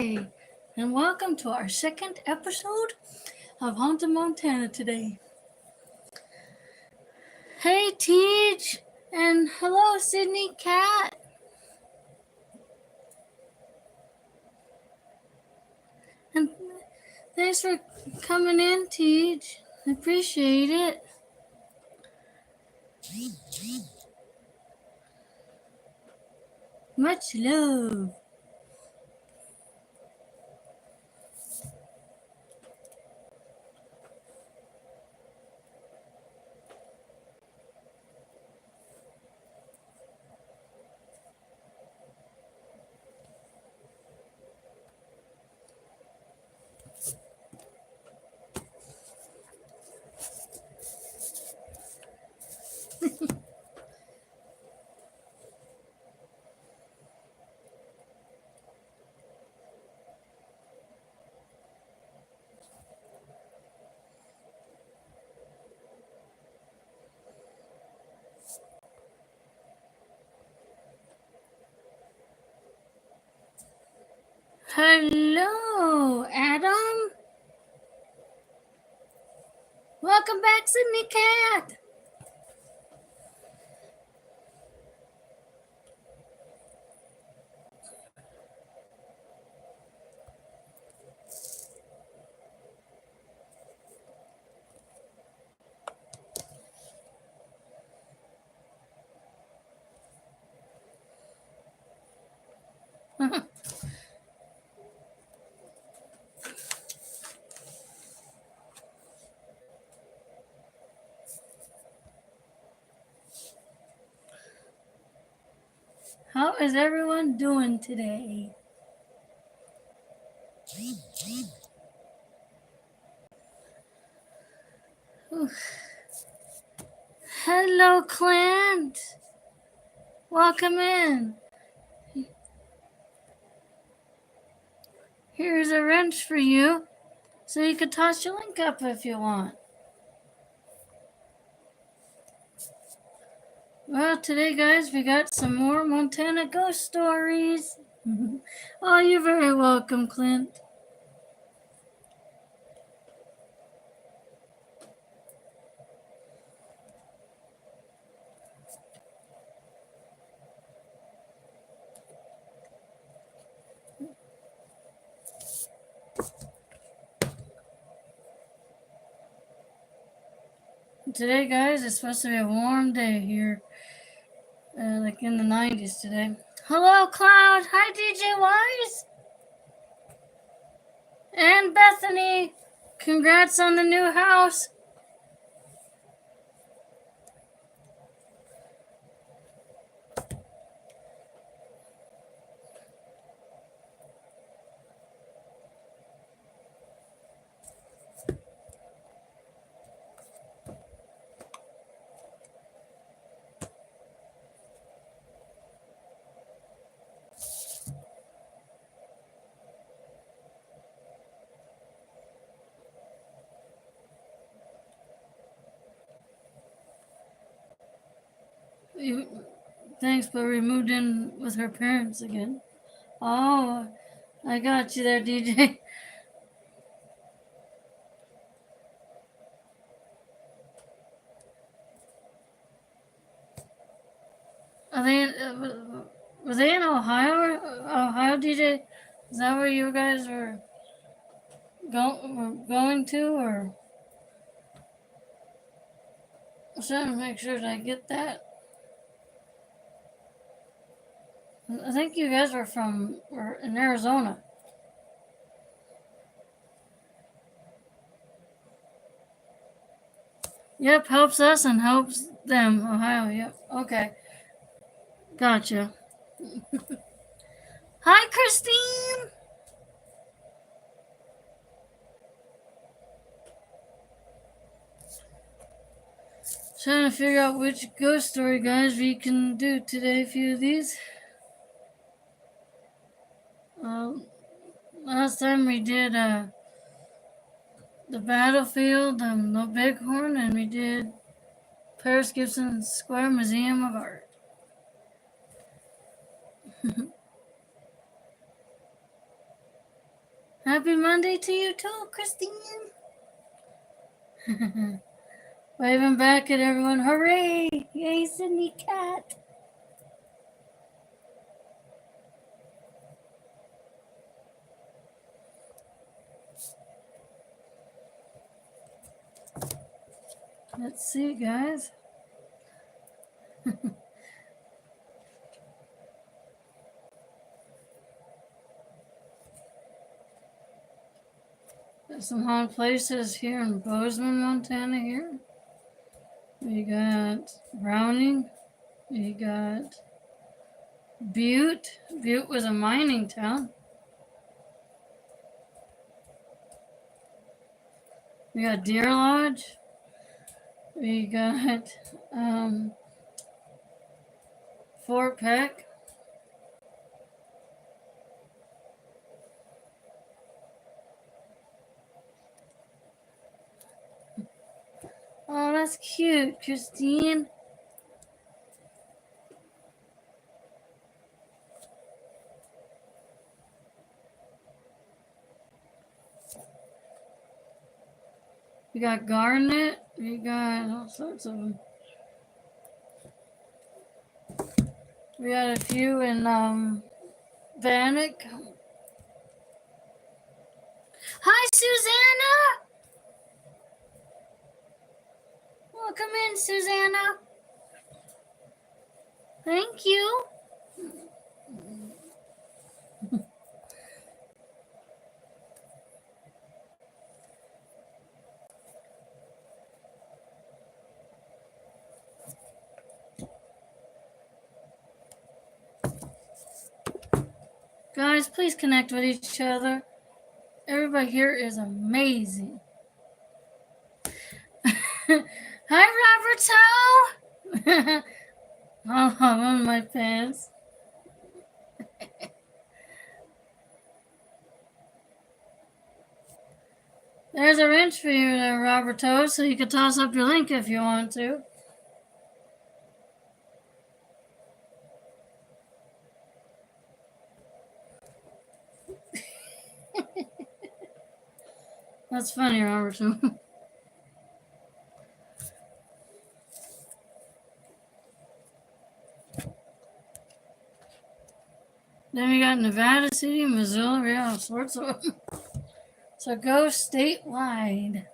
Hi, and welcome to our second episode of Haunted Montana today. Hey, Teej, and hello, Sydney Cat. And thanks for coming in, Teej. I appreciate it. Much love. Hello, Adam. Welcome back, Sydney Cat. How is everyone doing today? Hello, Clint. Welcome in. Here's a wrench for you, so you can toss your link up if you want. Well, today, guys, we got some more Montana ghost stories. Oh, you're very welcome, Clint. Today, guys, it's supposed to be a warm day here, like in the 90s today. Hello, Cloud. Hi, DJ Wise. And Bethany. Congrats on the new house. Thanks, but we moved in with her parents again. Oh, I got you there, DJ. Are they? Were they in Ohio? Ohio, DJ? Is that where you guys were going to, or? I'm trying to make sure that I get that. I think you guys were in Arizona. Yep, helps us and helps them. Ohio, yep. Okay. Gotcha. Hi, Christine! Trying to figure out which ghost story, guys, we can do today. A few of these. Last time we did the battlefield and the Bighorn, and we did Paris Gibson Square Museum of Art. Happy Monday to you too, Christine. Waving back at everyone. Hooray! Yay, Sydney Cat. Let's see, guys. There's some haunted places here in Bozeman, Montana here. We got Browning. We got Butte. Butte was a mining town. We got Deer Lodge. We got Fort Peck. Oh, that's cute, Christine. We got Garnet. We got all sorts of them. We got a few in Bannock. Hi, Susanna. Welcome in, Susanna. Thank you. Guys, please connect with each other. Everybody here is amazing. Hi, Roberto. Oh, I'm on my pants. There's a wrench for you there, Roberto, so you can toss up your link if you want to. That's funny, Roberto. Then we got Nevada City, Missouri, all sorts of them. So go statewide.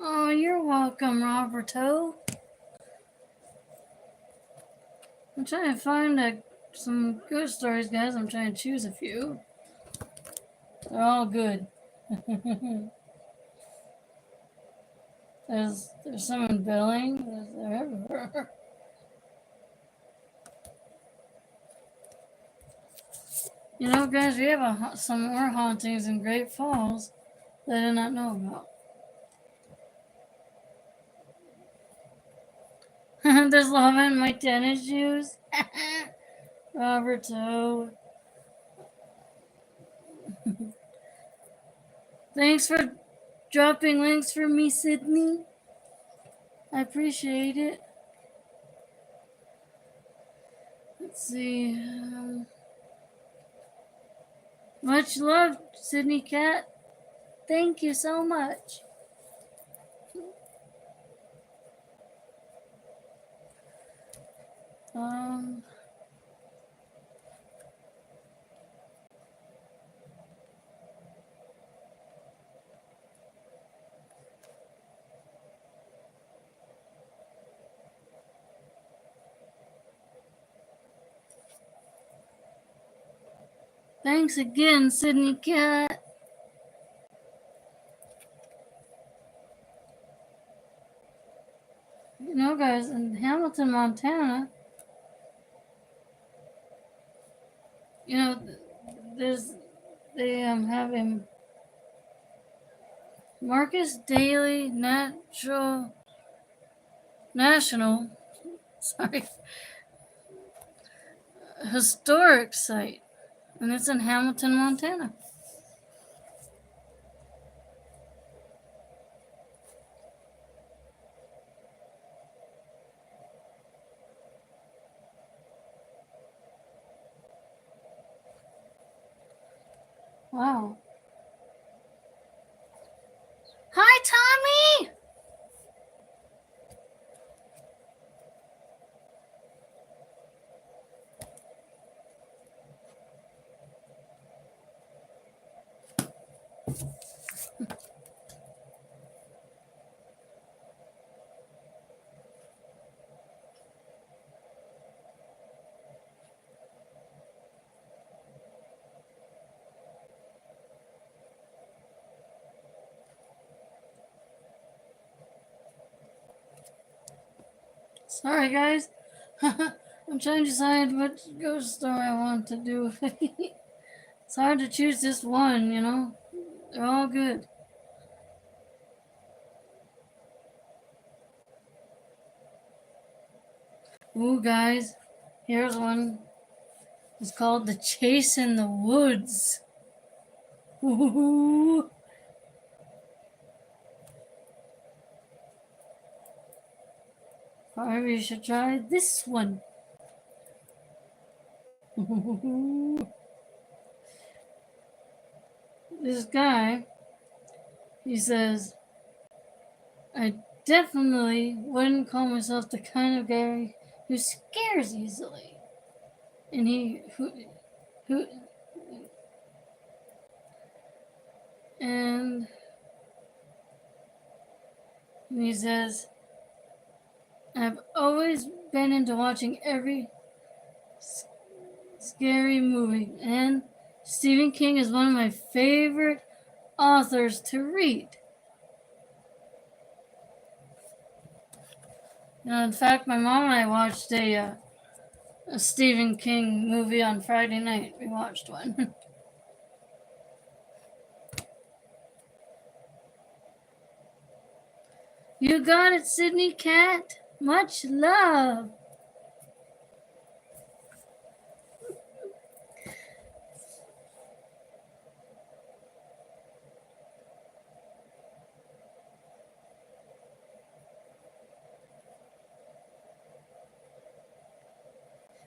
Oh, you're welcome, Roberto. I'm trying to find some good stories, guys. I'm trying to choose a few. They're all good. There's some in Billings. They're everywhere. You know, guys, we have some more hauntings in Great Falls that I did not know about. There's lava in my tennis shoes. Roberto. Thanks for dropping links for me, Sydney. I appreciate it. Let's see. Much love, Sydney Cat. Thank you so much. Thanks again, Sydney Cat. You know, guys, in Hamilton, Montana, you know, they have a Marcus Daly National, historic site, and it's in Hamilton, Montana. Wow. Hi, Tommy! Sorry, guys. I'm trying to decide what ghost story I want to do. It's hard to choose just one, you know? They're all good. Ooh, guys, here's one. It's called The Chase in the Woods. Ooh. Or you should try this one. This guy, he says, I definitely wouldn't call myself the kind of guy who scares easily. And who, and he says, I've always been into watching every scary movie, and Stephen King is one of my favorite authors to read. In fact, my mom and I watched a Stephen King movie on Friday night. We watched one. You got it, Sydney Cat. Much love.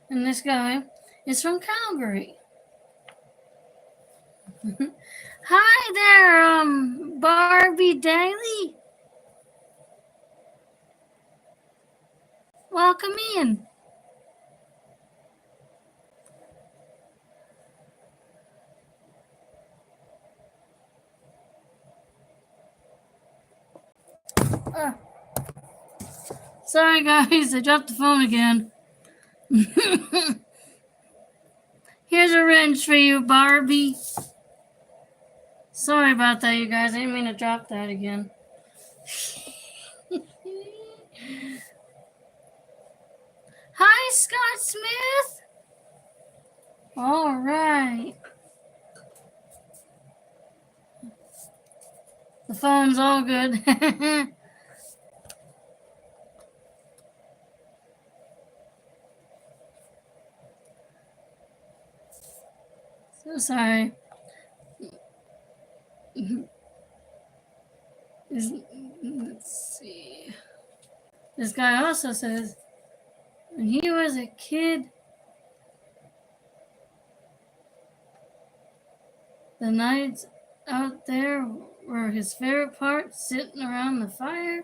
And this guy is from Calgary. Hi there, Barbie Daly. Welcome in. Sorry, guys, I dropped the phone again. Here's a wrench for you, Barbie. Sorry about that, you guys. I didn't mean to drop that again. Hi, Scott Smith. All right. The phone's all good. So sorry. Let's see. This guy also says, when he was a kid, the nights out there were his favorite part, sitting around the fire,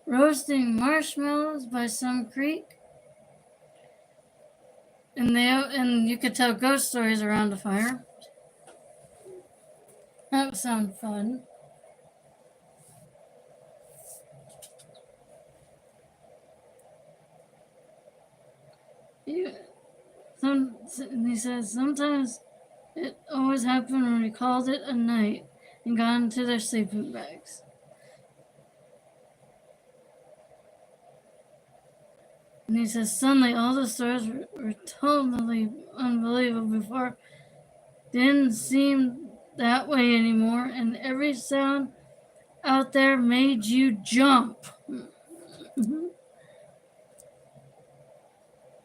roasting marshmallows by some creek. And you could tell ghost stories around the fire. That would sound fun. He says sometimes it always happened when we called it a night and got into their sleeping bags. And he says suddenly all the stories were totally unbelievable before. Didn't seem that way anymore, and every sound out there made you jump.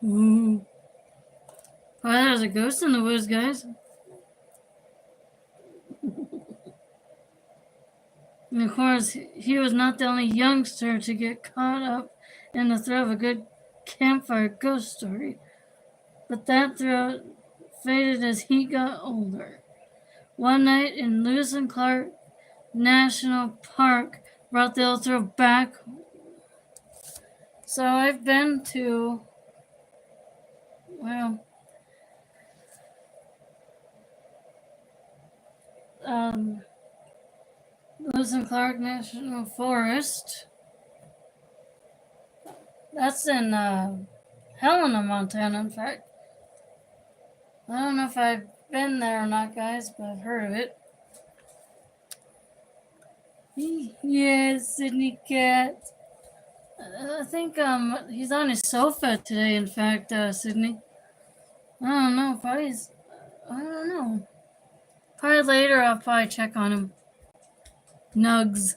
Ooh. Oh, there's a ghost in the woods, guys. And of course, he was not the only youngster to get caught up in the thrill of a good campfire ghost story. But that thrill faded as he got older. one night in Lewis and Clark National Park brought the ultra back. So I've been to, well, Lewis and Clark National Forest. That's in Helena, Montana, in fact. I don't know if I've been there or not, guys, but I've heard of it. Yes, Sydney Cat. I think he's on his sofa today, in fact, Sydney. I don't know, I don't know. Probably later I'll probably check on him. Nugs.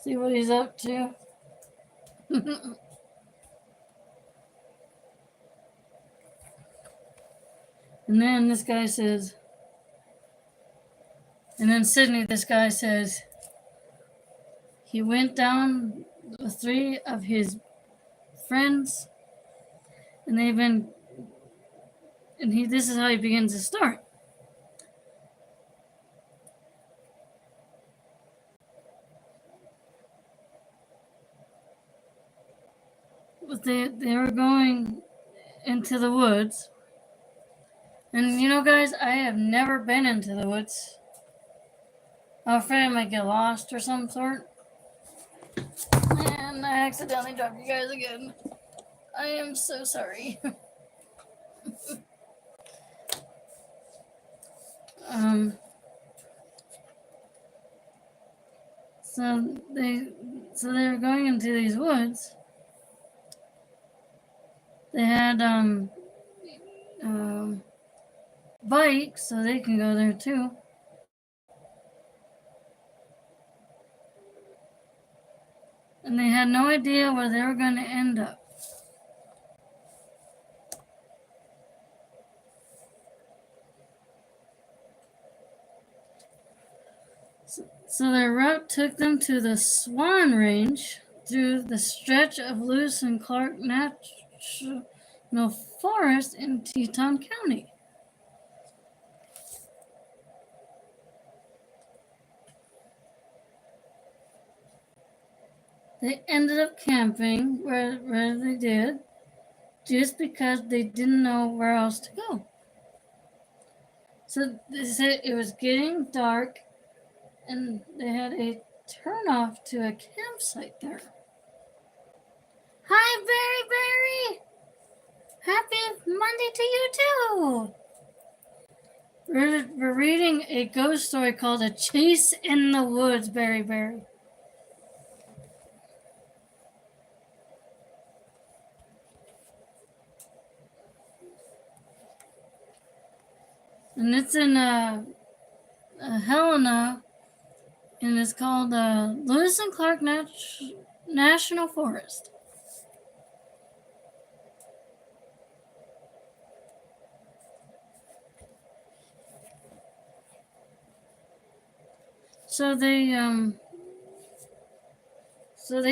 See what he's up to. And then this guy says, and then Sydney, this guy says, he went down with 3 of his friends, and they've been, and this is how he begins to start. But they were going into the woods. And you know, guys, I have never been into the woods. I'm afraid I might get lost or some sort. And I accidentally dropped you guys again. I am so sorry. So they were going into these woods. They had bikes, so they can go there too. And they had no idea where they were going to end up. So their route took them to the Swan Range through the stretch of Lewis and Clark National Forest in Teton County. They ended up camping where they did, just because they didn't know where else to go. So they said it was getting dark, and they had a turnoff to a campsite there. Hi, Berry! Happy Monday to you too! We're reading a ghost story called A Chase in the Woods, Berry. And it's in Helena, and it's called Lewis and Clark National Forest. So they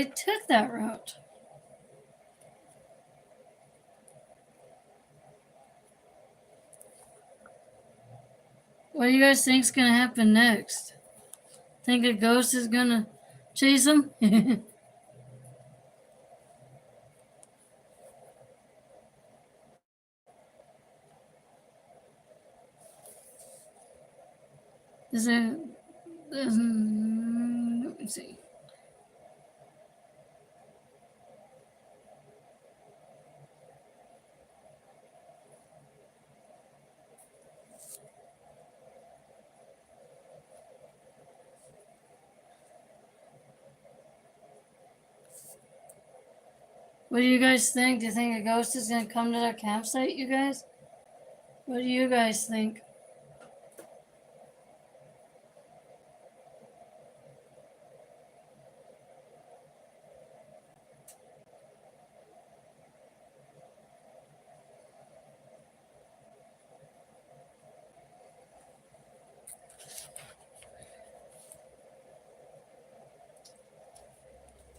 took that route. What do you guys think's gonna happen next? Think a ghost is gonna chase them? Let me see. What do you guys think? Do you think a ghost is gonna come to their campsite, you guys? What do you guys think?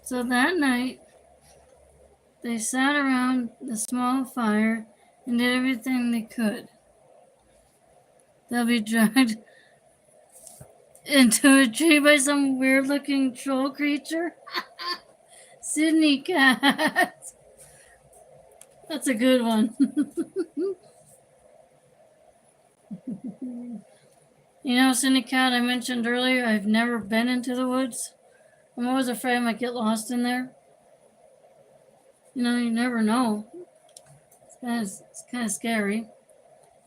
So that night, they sat around the small fire and did everything they could. They'll be dragged into a tree by some weird looking troll creature. Sydney cat. That's a good one. You know, Sydney cat, I mentioned earlier, I've never been into the woods. I'm always afraid I might get lost in there. You know, you never know. It's kind of scary.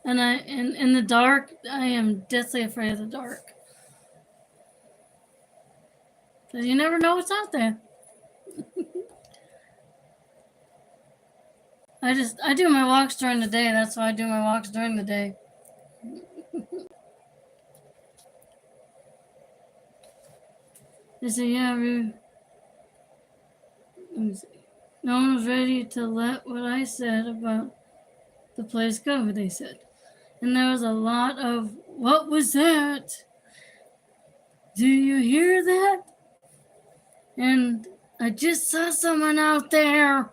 And in the dark, I am deathly afraid of the dark. Because you never know what's out there. I do my walks during the day. That's why I do my walks during the day. They say, yeah, no one was ready to let what I said about the place go, they said. And there was a lot of, what was that? Do you hear that? And I just saw someone out there.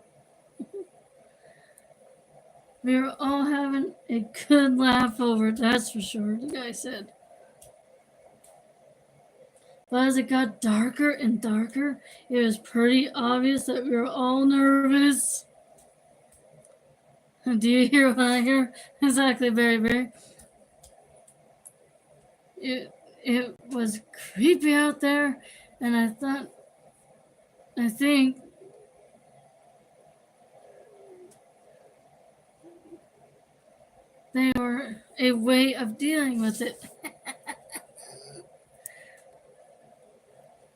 We were all having a good laugh over it, that's for sure, the guy said. But as it got darker and darker, it was pretty obvious that we were all nervous. Do you hear what I hear? Exactly, Barry Barry. It was creepy out there, and I think they were a way of dealing with it.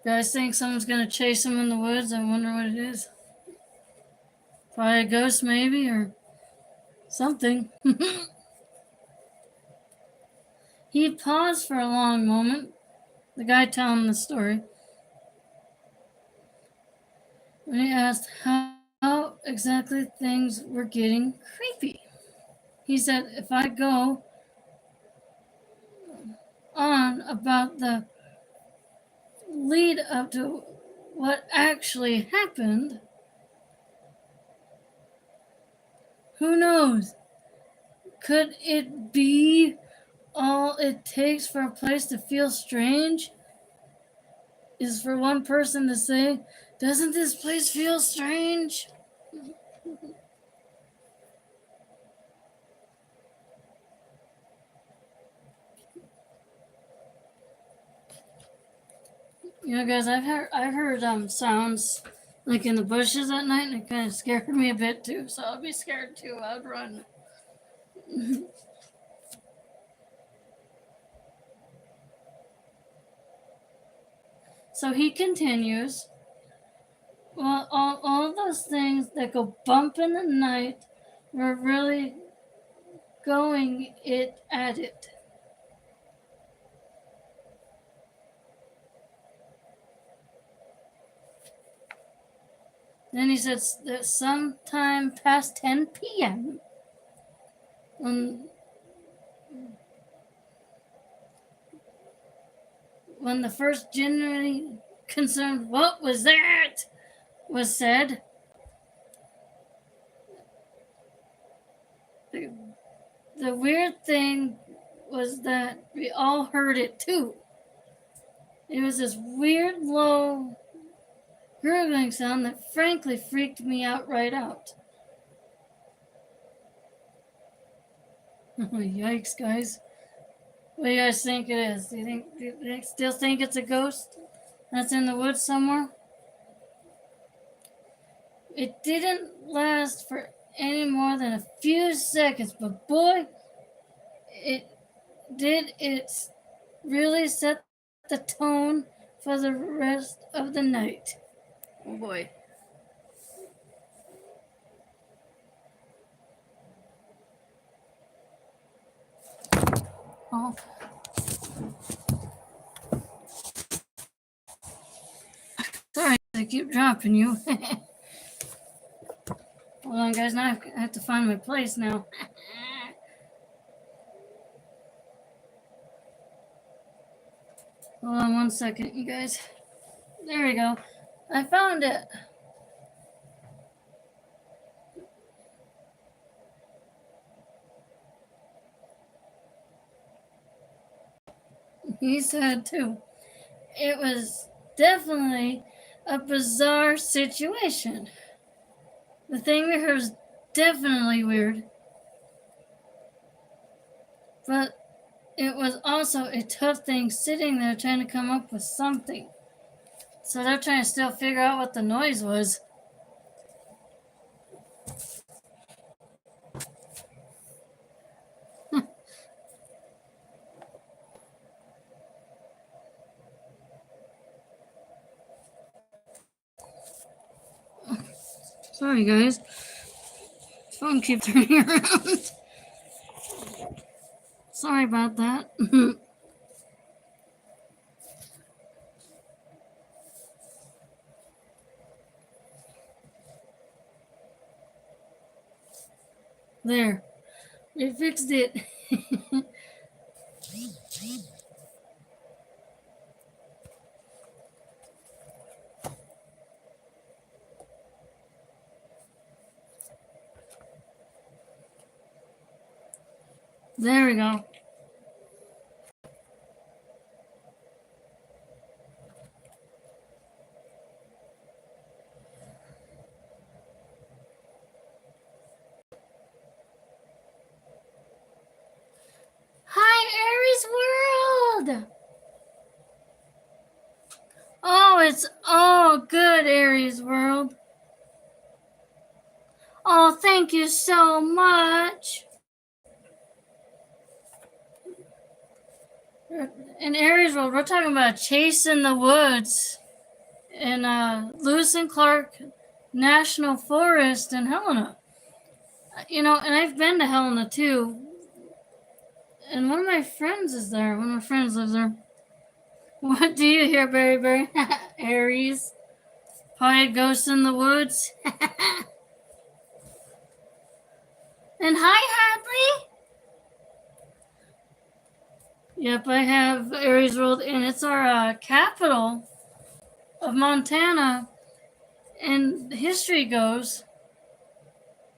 Guys think someone's gonna chase them in the woods? I wonder what it is. Probably a ghost, maybe, or something. He paused for a long moment, the guy telling the story, when he asked how exactly things were getting creepy. He said, if I go on about the lead up to what actually happened, who knows? Could it be all it takes for a place to feel strange is for one person to say, doesn't this place feel strange? You know, guys, I've heard sounds like in the bushes at night, and it kind of scared me a bit too. So I'd be scared too. I'd run. So he continues. Well, all those things that go bump in the night were really going it at it. Then he said that sometime past 10 p.m. when the first genuinely concerned, what was that, was said, the weird thing was that we all heard it too. It was this weird, low, gurgling sound that frankly freaked me out right out. Yikes, guys. What do you guys think it is? Do you still think it's a ghost that's in the woods somewhere? It didn't last for any more than a few seconds, but boy, it did. It really set the tone for the rest of the night. Oh boy. Oh. Sorry, I keep dropping you. Hold on, guys. Now I have to find my place now. Hold on 1 second, you guys. There we go. I found it. He said too. It was definitely a bizarre situation. The thing we heard was definitely weird, but it was also a tough thing sitting there trying to come up with something. So they're trying to still figure out what the noise was. Sorry, guys. Phone keeps turning around. Sorry about that. There. We fixed it. There we go. Hi, Aries World! Oh, it's all good, Aries World. Oh, thank you so much. In Aries World, we're talking about Chase in the Woods in Lewis and Clark National Forest in Helena. You know, and I've been to Helena too. And one of my friends is there. One of my friends lives there. What do you hear, Berry Berry? Aries. Probably a ghost in the woods. And hi, Hadley. Yep, I have Aries World, and it's our capital of Montana. And history goes,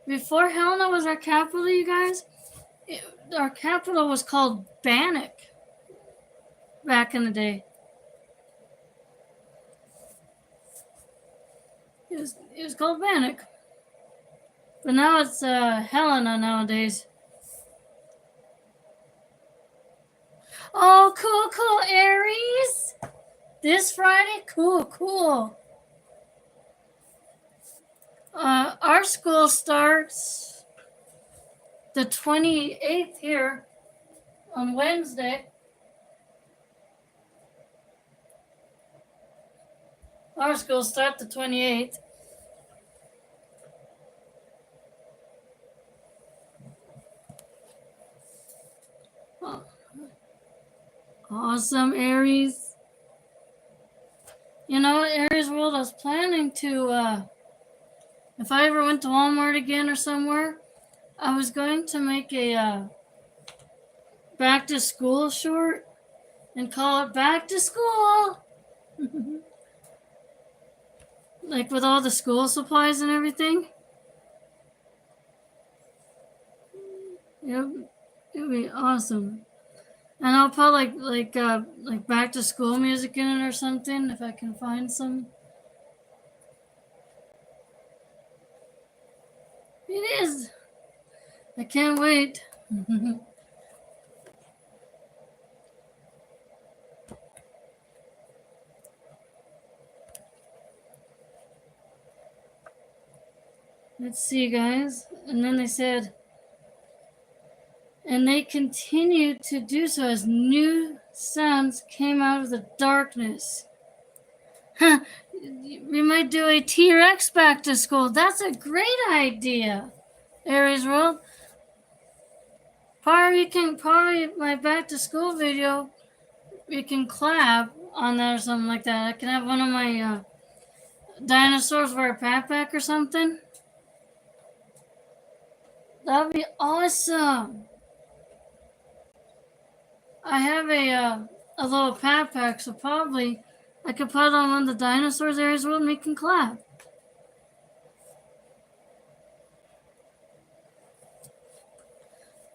before Helena was our capital, you guys, our capital was called Bannock back in the day. It was called Bannock. But now it's Helena nowadays. Oh, cool, Aries. This Friday? Cool. Our school starts the 28th here on Wednesday. Our school starts the 28th. Oh. Awesome, Aries. You know, Aries World, I was planning to, if I ever went to Walmart again or somewhere, I was going to make a back to school short and call it Back to School. Like with all the school supplies and everything. Yep, it'd be awesome. And I'll put like back to school music in it or something if I can find some. It is. I can't wait. Let's see, guys. And then they said, and they continued to do so as new sounds came out of the darkness. Huh. We might do a T-Rex back to school. That's a great idea, Aries World. Probably my back to school video, we can collab on that or something like that. I can have one of my dinosaurs wear a backpack or something. That would be awesome. I have a little backpack, so probably I could put it on one of the dinosaurs Aries World and we can collab.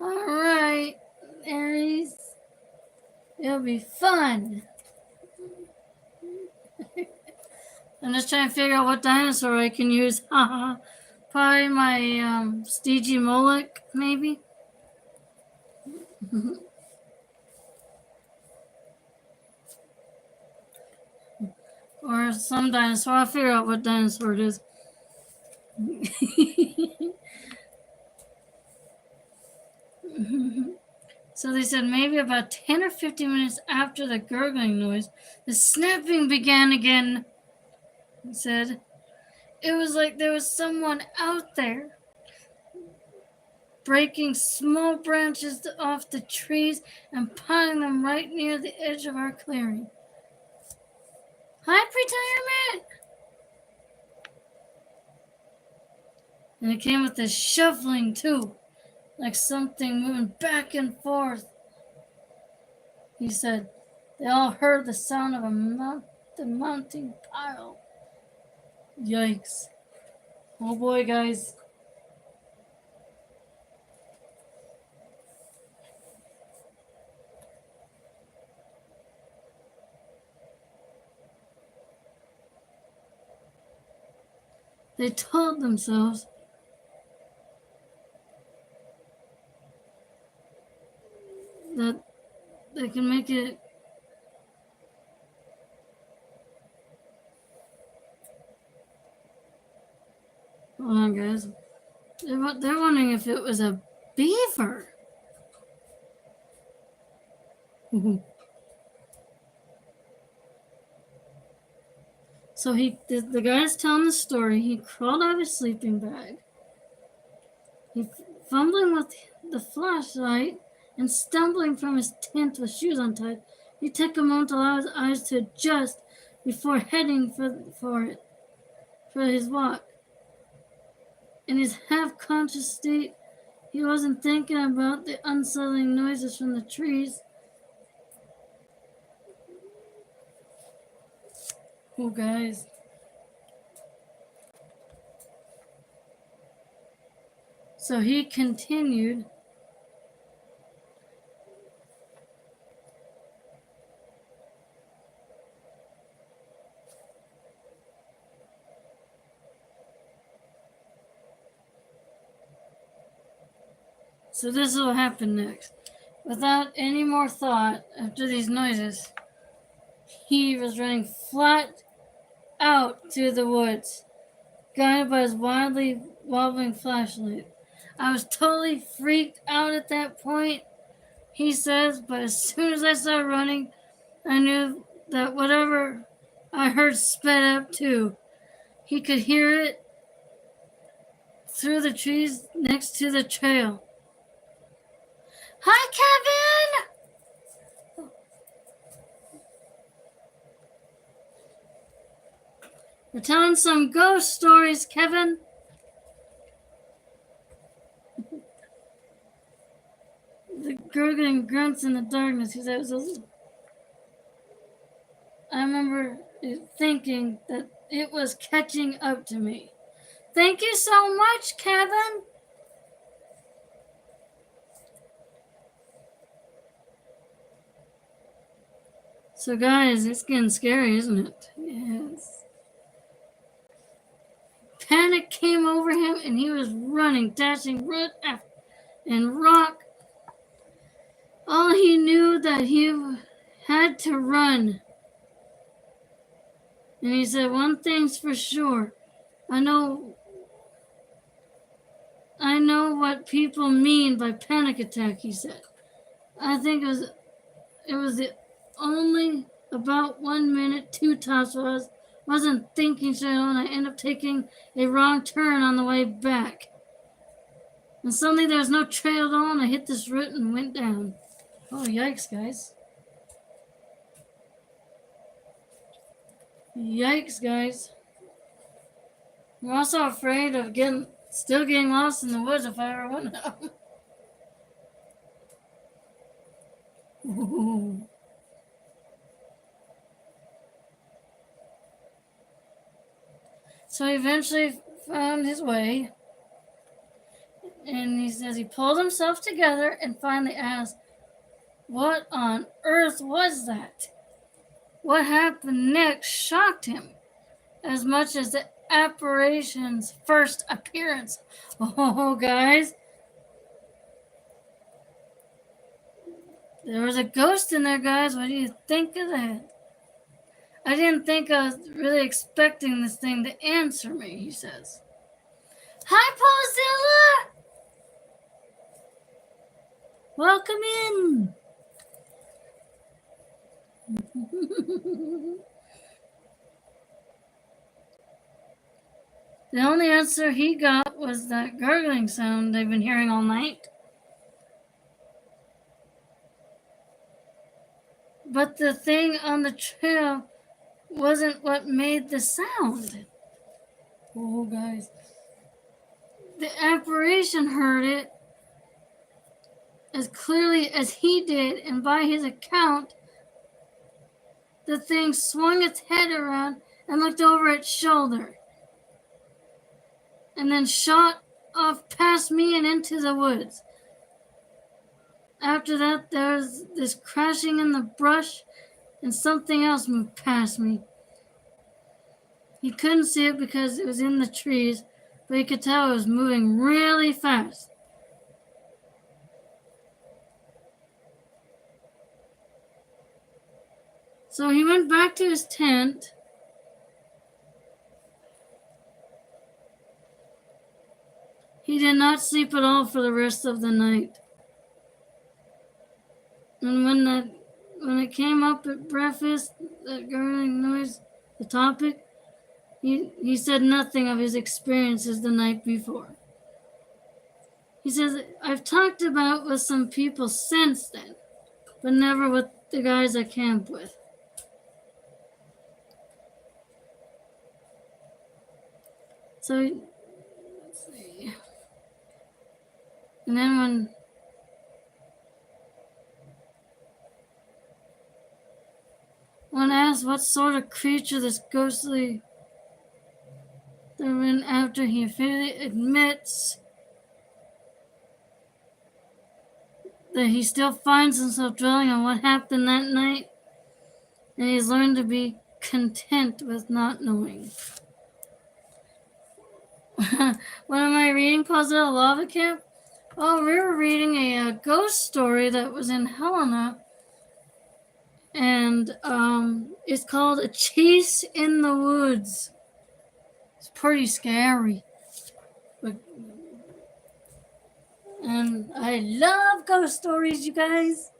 Alright, Aries. It'll be be fun. I'm just trying to figure out what dinosaur I can use. Haha. Probably my Steegee Moloch, maybe. Or some dinosaur. I'll figure out what dinosaur it is. So they said maybe about 10 or 15 minutes after the gurgling noise, the snapping began again. He said, it was like there was someone out there breaking small branches off the trees and piling them right near the edge of our clearing. Hi, retirement! And it came with this shuffling too, like something moving back and forth. He said, they all heard the sound of the mounting pile. Yikes. Oh boy, guys. They told themselves that they can make it. Hold on, guys. They're wondering if it was a beaver. So the guy's telling the story. He crawled out of his sleeping bag. He fumbling with the flashlight and stumbling from his tent with shoes untied. He took a moment to allow his eyes to adjust before heading for his walk. In his half-conscious state, he wasn't thinking about the unsettling noises from the trees. Oh, guys. So he continued. So this is what happened next. Without any more thought, after these noises, he was running flat out to the woods, guided by his wildly wobbling flashlight. I was totally freaked out at that point, he says, but as soon as I started running, I knew that whatever I heard sped up too. He could hear it through the trees next to the trail. Hi, Kevin! We're telling some ghost stories, Kevin. The gurgling grunts in the darkness. He said, I remember thinking that it was catching up to me. Thank you so much, Kevin. So, guys, it's getting scary, isn't it? Yes. Panic came over him, and he was running, dashing root and rock. All he knew that he had to run. And he said, one thing's for sure. I know what people mean by panic attack, he said. I think it was the only about 1 minute, 2 tops. I wasn't thinking straight on. I ended up taking a wrong turn on the way back. And suddenly there was no trail at all, and I hit this root and went down. Oh, yikes, guys. Yikes, guys. I'm also afraid of still getting lost in the woods if I ever went out. Ooh. So he eventually found his way, and he says he pulled himself together and finally asked, What on earth was that? What happened next shocked him as much as the apparition's first appearance. Oh, guys, there was a ghost in there, guys. What do you think of that? I didn't think I was really expecting this thing to answer me, he says. Hi, Paulzilla! Welcome in! The only answer he got was that gurgling sound they've been hearing all night. But the thing on the trail wasn't what made the sound. Oh, guys. The apparition heard it as clearly as he did, and by his account, the thing swung its head around and looked over its shoulder, and then shot off past me and into the woods. After that, there was this crashing in the brush, and something else moved past me. He couldn't see it because it was in the trees, but he could tell it was moving really fast. So he went back to his tent. He did not sleep at all for the rest of the night. And when it came up at breakfast, that gurgling noise, the topic, he said nothing of his experiences the night before. He says, I've talked about with some people since then, but never with the guys I camp with. So, let's see. And then when asked what sort of creature this ghostly they're in after, he freely admits that he still finds himself dwelling on what happened that night, and he's learned to be content with not knowing. What am I reading, Puzzle Lava Camp? Oh, we were reading a ghost story that was in Helena, and it's called A Chase in the Woods. It's pretty scary. And I love ghost stories, you guys.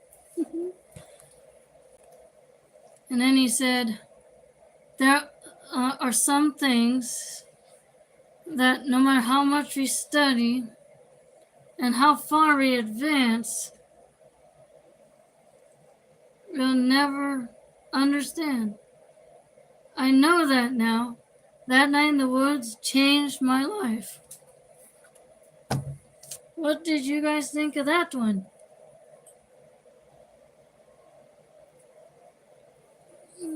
And then he said, there are some things that no matter how much we study and how far we advance, we'll never understand. I know that now. That night in the woods changed my life. What did you guys think of that one?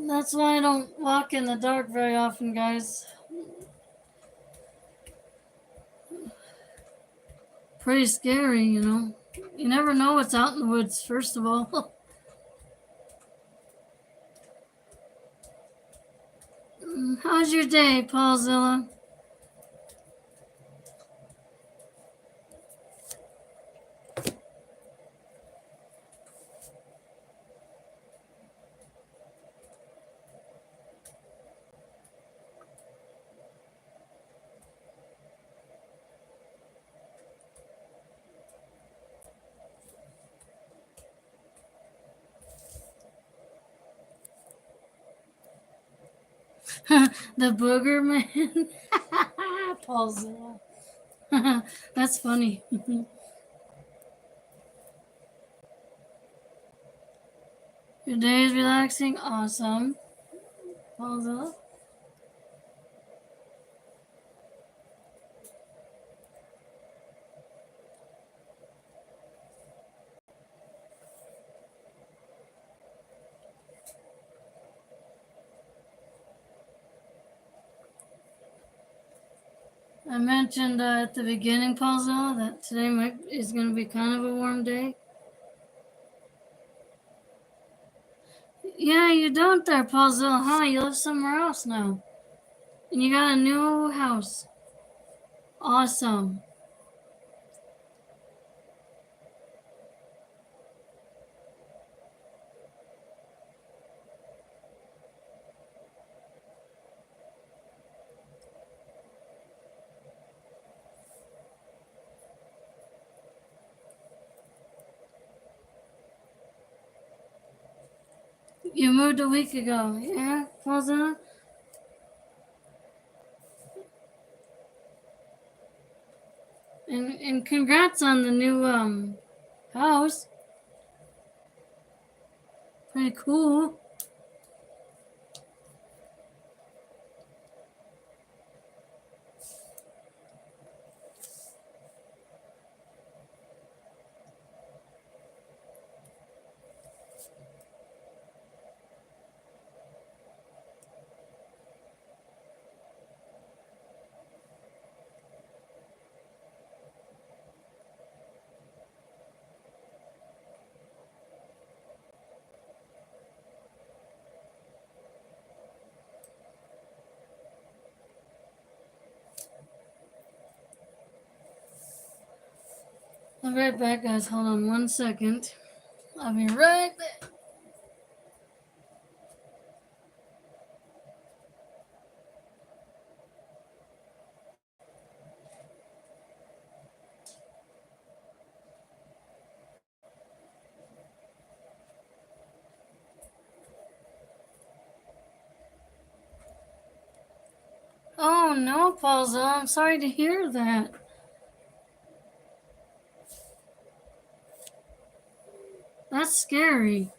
That's why I don't walk in the dark very often, guys. Pretty scary, you know. You never know what's out in the woods, first of all. How's your day, Paulzilla? The booger man? Paulzilla. That's funny. Your day is relaxing? Awesome. Paulzilla. I mentioned at the beginning, Paulzilla, that today is going to be kind of a warm day. Yeah, you don't there, Paulzilla, huh? You live somewhere else now. And you got a new house. Awesome. You moved a week ago. Yeah, Paulzilla? And congrats on the new house. Pretty cool. I'll be right back, guys. Hold on 1 second. I'll be right back. Oh no, Paulzilla, I'm sorry to hear that. That's scary.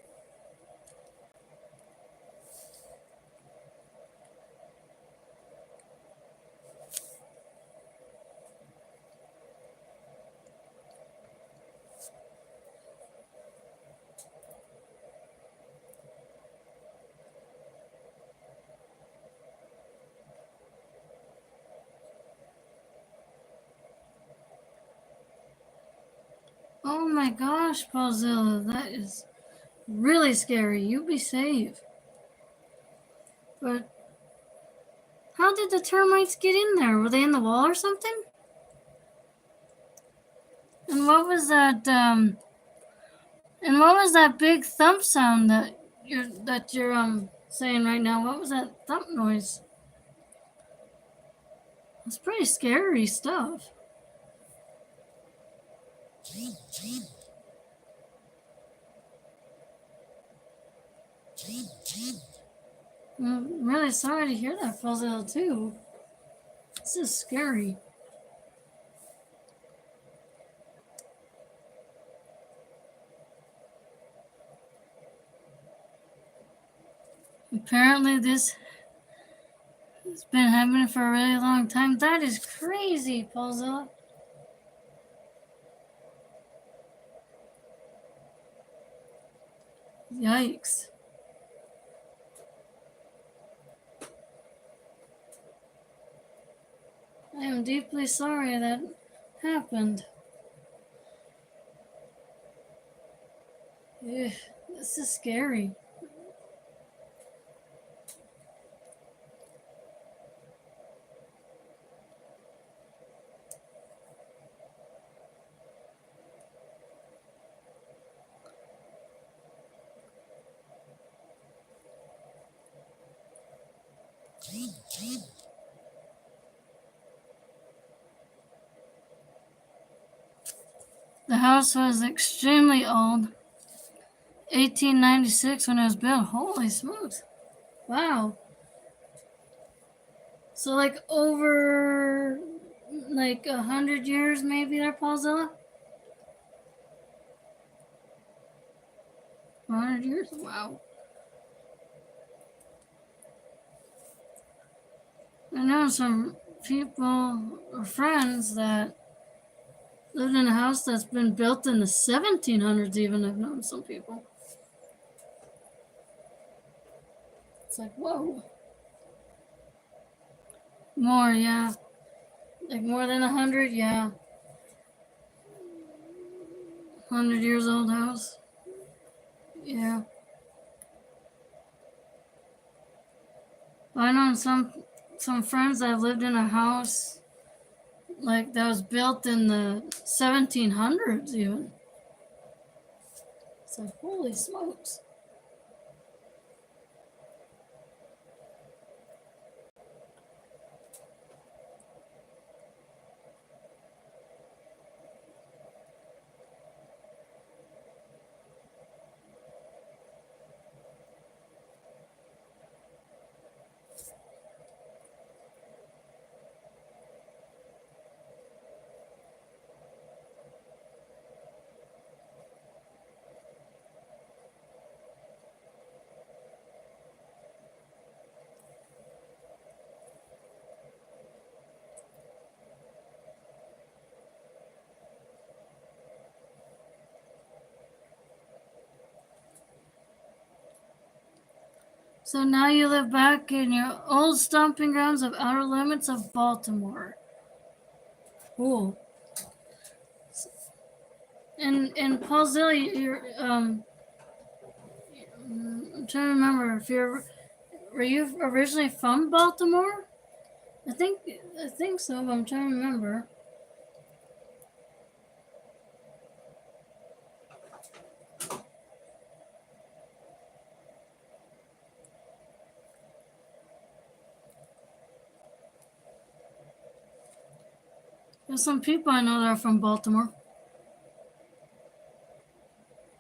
Oh my gosh, Paulzilla, that is really scary. You be safe. But how did the termites get in there? Were they in the wall or something? And what was that? And what was that big thump sound that you're saying right now? What was that thump noise? It's pretty scary stuff. I'm really sorry to hear that, Paulzilla, too. This is scary. Apparently, this has been happening for a really long time. That is crazy, Paulzilla. Yikes. I am deeply sorry that happened. Ugh, this is scary. The house was extremely old. 1896 when it was built. Holy smokes. Wow. So like over like 100 years maybe there, Paulzilla? 100 years? Wow. I know some people or friends that lived in a house that's been built in the 1700s even. I've known some people. It's like, whoa. More, yeah. Like more than 100, yeah. 100 years old house. Yeah. I know some friends that lived in a house like that was built in the 1700s even. It's like holy smokes. So now you live back in your old stomping grounds of outer limits of Baltimore. Cool. And Paulzilla, I'm trying to remember if were you originally from Baltimore? I think so, but I'm trying to remember. There's some people I know that are from Baltimore.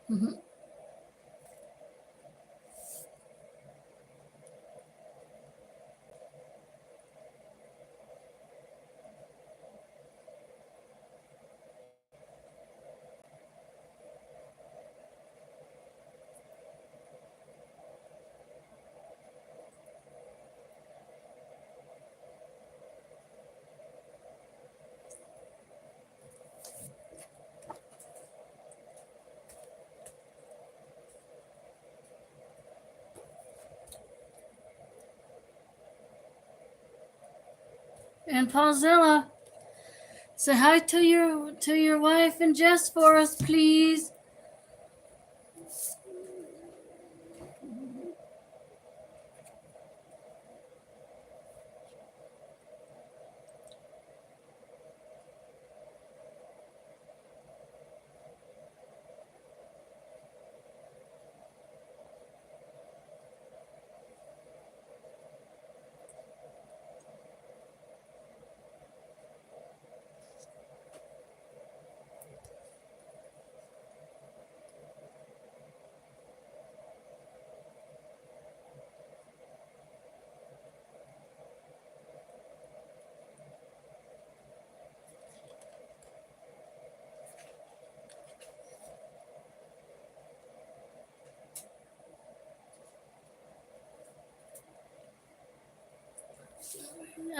Hmm. And Paulzilla, say hi to your wife and Jess for us, please.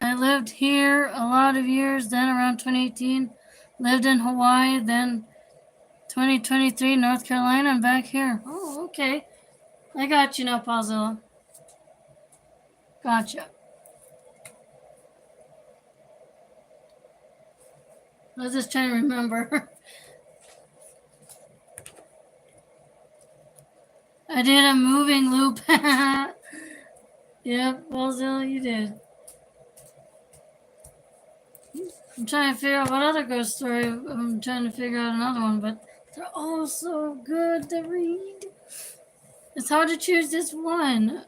I lived here a lot of years, then around 2018, lived in Hawaii, then 2023, North Carolina, and back here. Oh, okay. I got you now, Paulzilla. Gotcha. I was just trying to remember. I did a moving loop. Yep, Paulzilla, you did. I'm trying to figure out what other ghost story. I'm trying to figure out another one, but they're all so good to read. It's hard to choose just one.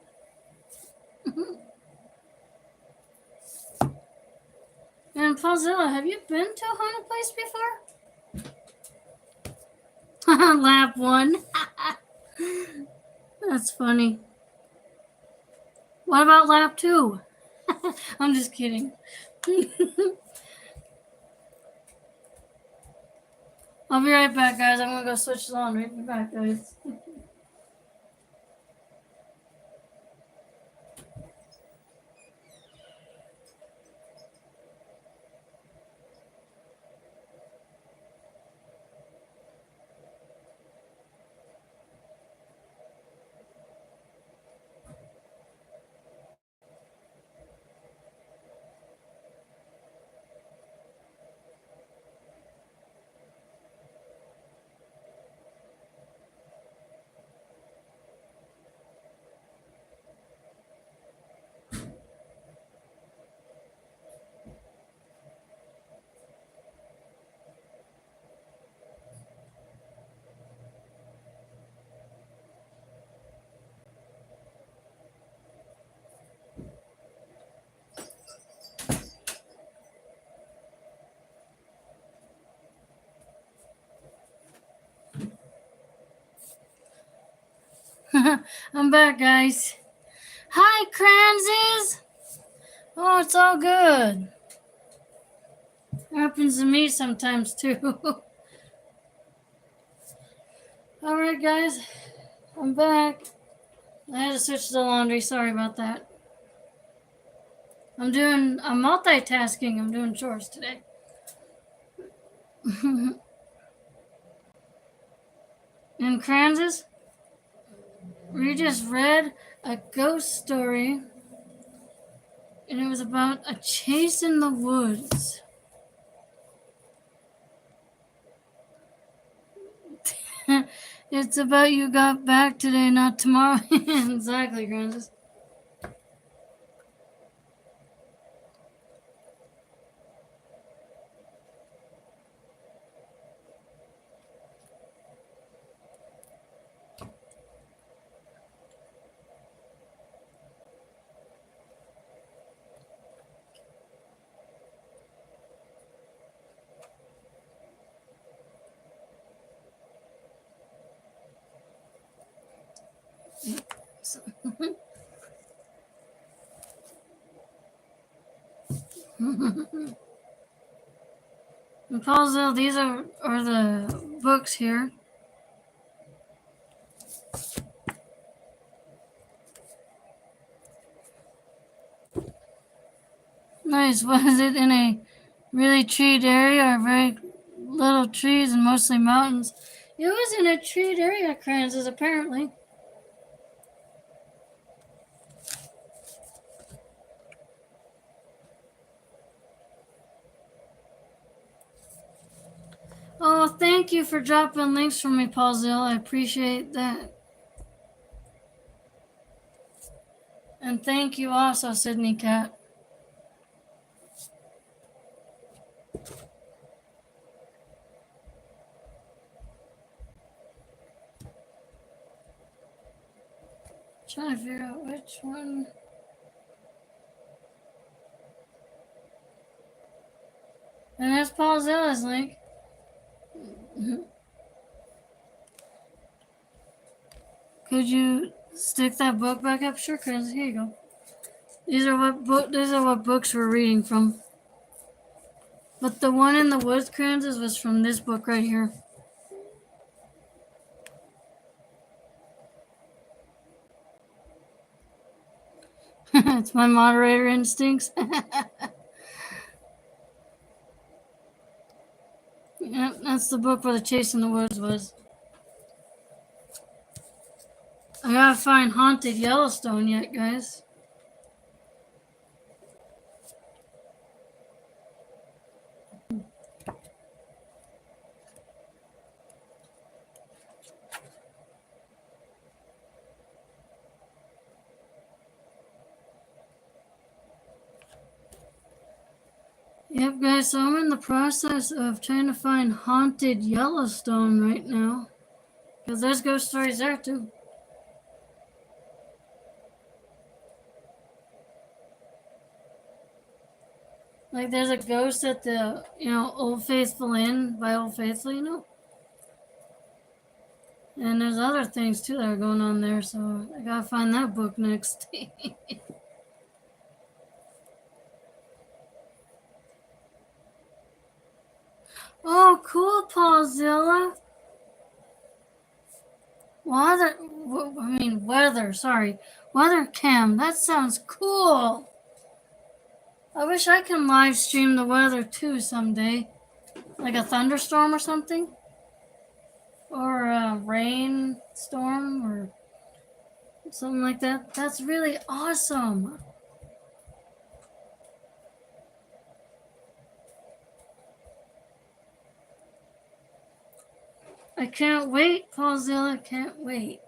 And Paulzilla, have you been to a haunted place before? Lap one. That's funny. What about lap two? I'm just kidding. I'll be right back, guys. I'm gonna go switch the laundry. Be back, guys. I'm back, guys. Hi, Kranzes. Oh, it's all good. Happens to me sometimes, too. Alright, guys. I'm back. I had to switch to the laundry. Sorry about that. I'm multitasking. I'm doing chores today. And Kranzes, we just read a ghost story, and it was about a chase in the woods. It's about you got back today, not tomorrow. Exactly, Kranzes. And Paulsville, these are the books here. Nice. Was it in a really treed area or very little trees and mostly mountains? It was in a treed area, Kranzes, apparently. Oh, thank you for dropping links for me, Paulsville. I appreciate that. And thank you also, Sydney Cat. Trying to figure out which one. And there's Paulsvilla's link. Could you stick that book back up? Sure, Chris. Here you go. These are what books we're reading from. But the one in the woods, Kranzes, was from this book right here. It's my moderator instincts. Yep, that's the book where the chase in the woods was. I gotta find Haunted Yellowstone yet, guys. Yep, guys, so I'm in the process of trying to find Haunted Yellowstone right now. Because there's ghost stories there, too. Like, there's a ghost at the, Old Faithful Inn by Old Faithful, And there's other things, too, that are going on there, so I gotta find that book next. Oh, cool, Paulzilla. Weather cam. That sounds cool. I wish I can live stream the weather too someday. Like a thunderstorm or something. Or a rainstorm or something like that. That's really awesome. I can't wait, Paulzilla. Can't wait.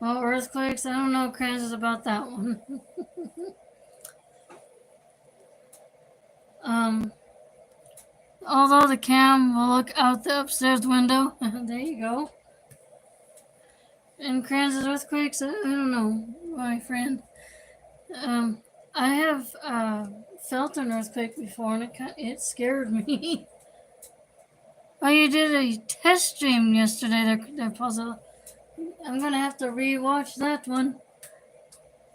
Well, earthquakes, I don't know, Kranzes, about that one. Although the cam will look out the upstairs window. There you go. And Kranzes earthquakes, I don't know, my friend. I have felt an earthquake before, and it scared me. Oh, you did a test stream yesterday, there, Puzzle. I'm gonna have to rewatch that one.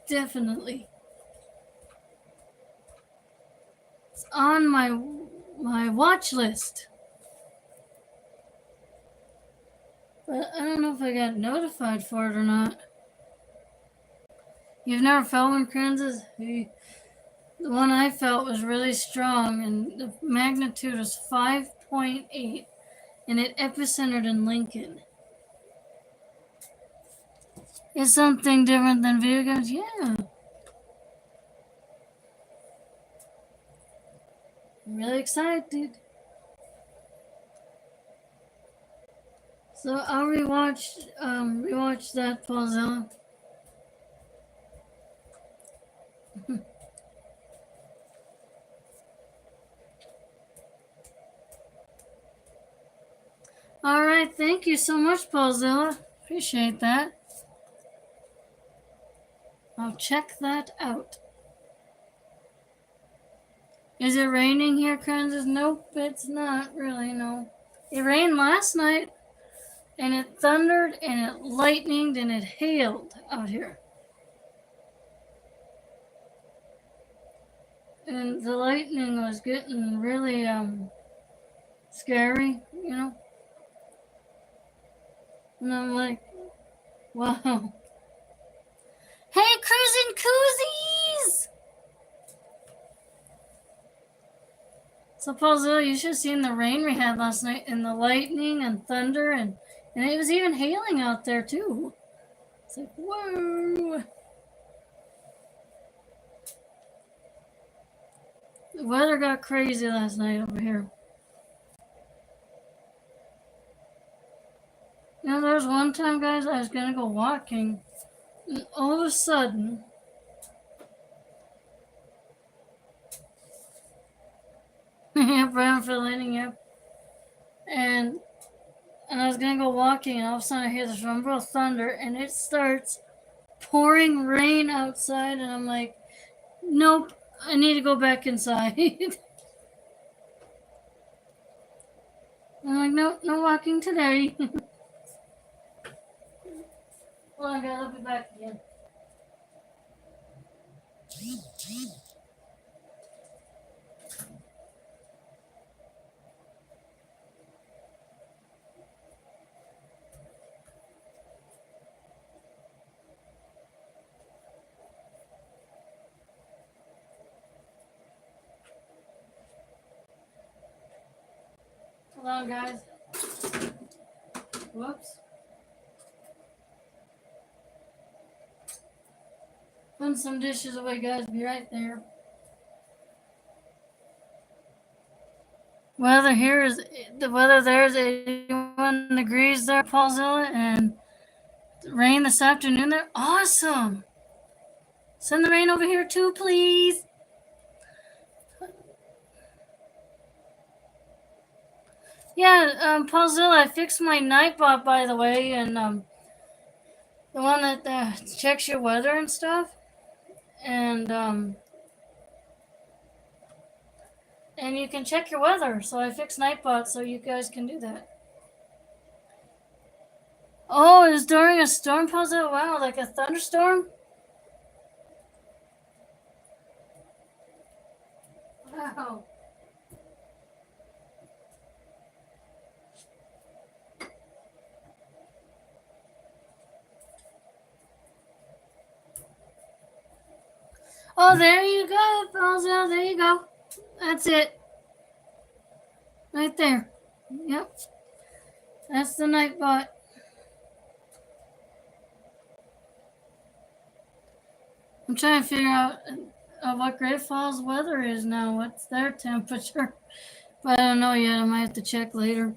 Definitely. It's on my watch list. But I don't know if I got notified for it or not. You've never felt one, Kansas? The one I felt was really strong, and the magnitude was 5.8, and it epicentered in Lincoln. It's something different than video games? Yeah. I'm really excited. So I'll rewatch that, Paulzilla. All right, thank you so much, Paulzilla. Appreciate that. I'll check that out. Is it raining here, Kansas? Nope, it's not really, no. It rained last night, and it thundered, and it lightninged, and it hailed out here. And the lightning was getting really scary, you know? And I'm like, wow. Hey, Cruisin' Koozies! So, Paulzilla, you should have seen the rain we had last night, and the lightning and thunder, and it was even hailing out there, too. It's like, whoa! The weather got crazy last night over here. You know, there was one time, guys, I was going to go walking, and all of a sudden, yeah, Brown for landing, yep. And I was going to go walking, and all of a sudden I hear this rumble of thunder, and it starts pouring rain outside, and I'm like, nope, I need to go back inside. I'm like, no walking today. Hold on, guys, I'll be back again. Hold on, guys. Whoops. Putting some dishes away, guys. Be right there. Weather here is the weather there is 81 degrees there, Paulzilla, and rain this afternoon there. Awesome. Send the rain over here too, please. Yeah, Paulzilla, I fixed my Nightbot, by the way, and the one that checks your weather and stuff, and you can check your weather. So I fixed Nightbot, so you guys can do that. Oh, it was during a storm, Paulzilla. Wow, like a thunderstorm. Wow. Oh, there you go, Paulzilla. There you go. That's it. Right there. Yep. That's the Nightbot. I'm trying to figure out what Great Falls weather is now. What's their temperature? But I don't know yet. I might have to check later.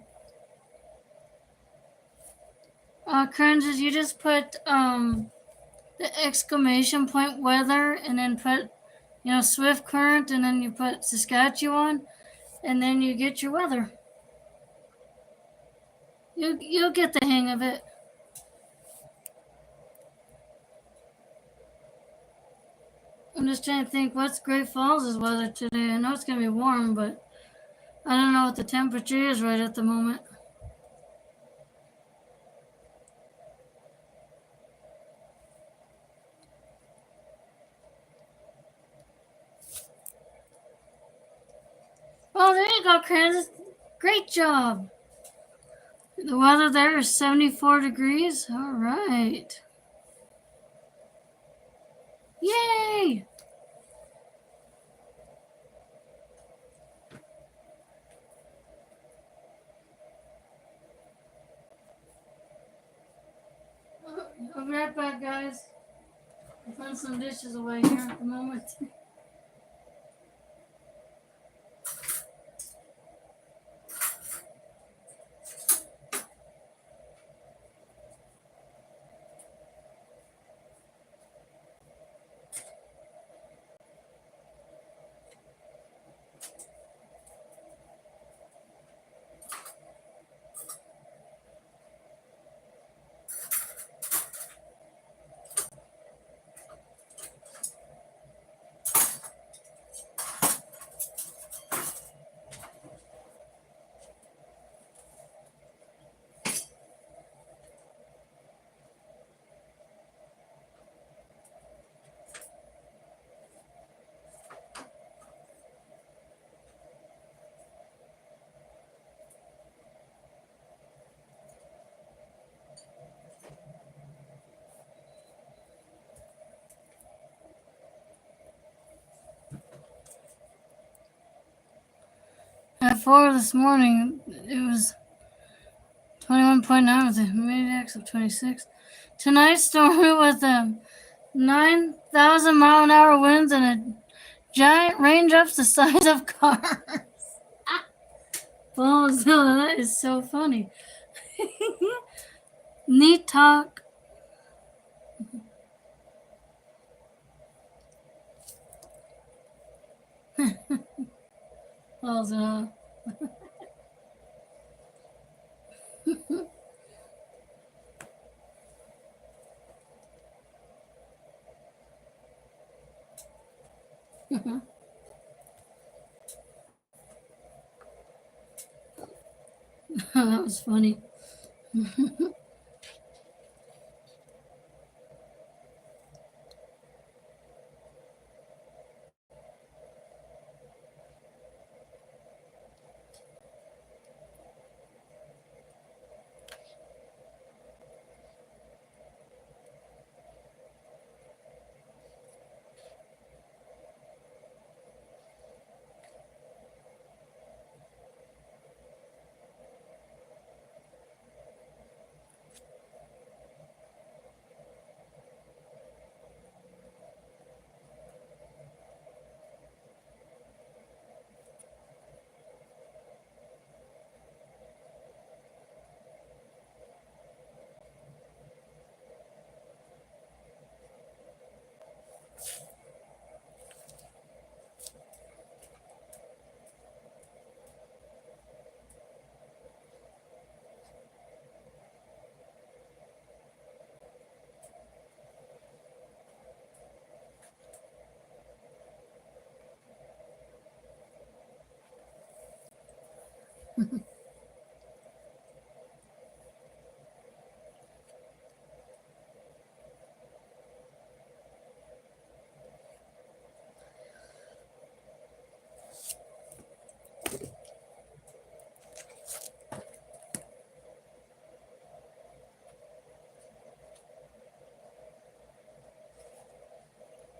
Cringes, you just put the exclamation point weather, and then put, Swift Current, and then you put Saskatchewan, and then you get your weather. You'll get the hang of it. I'm just trying to think what's Great Falls' weather today. I know it's gonna be warm, but I don't know what the temperature is right at the moment. Oh, there you go, Kansas. Great job. The weather there is 74 degrees. All right. Yay! I'll be right back, guys. I'll put some dishes away here at the moment. At 4 this morning, it was 21.9 with a humidity index of 26. Tonight's stormy with 9,000 mile an hour winds and a giant raindrops the size of cars. Oh, so that is so funny. Neat talk. Oh, so. That was funny.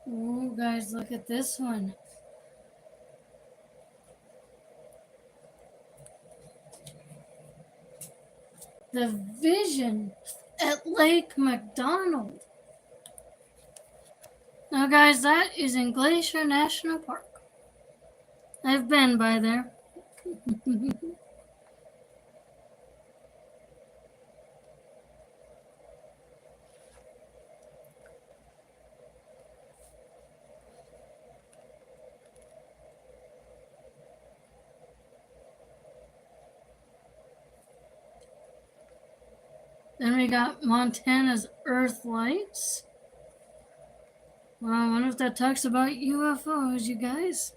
Oh, guys, look at this one. The vision at Lake McDonald. Now, guys, that is in Glacier National Park. I've been by there. Then we got Montana's Earth Lights. Well, I wonder if that talks about UFOs, you guys.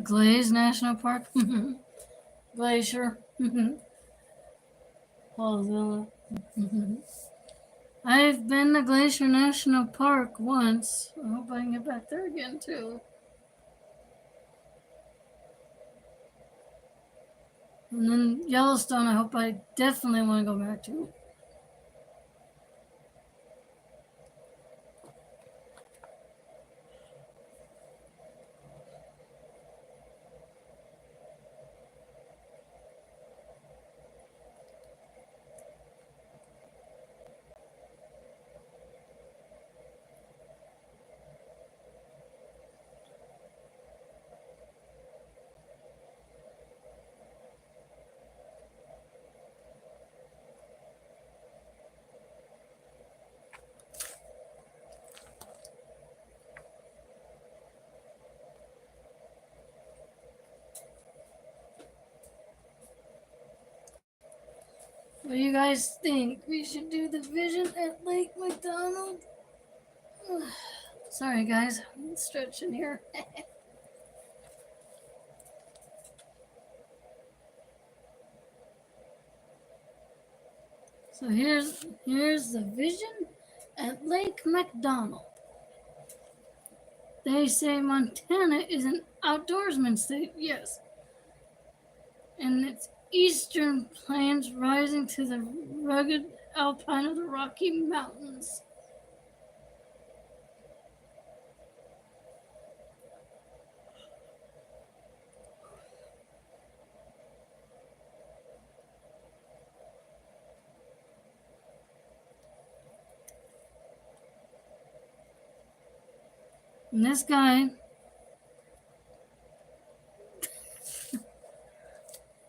Glacier National Park. Glacier. Paulsville. I've been to Glacier National Park once. I hope I can get back there again too. And then Yellowstone, I hope I definitely want to go back to. What do you guys think? We should do the vision at Lake McDonald? Sorry, guys. I'm stretching here. So here's the vision at Lake McDonald. They say Montana is an outdoorsman state. Yes. And its eastern plains rising to the rugged alpine of the Rocky Mountains. And this guy,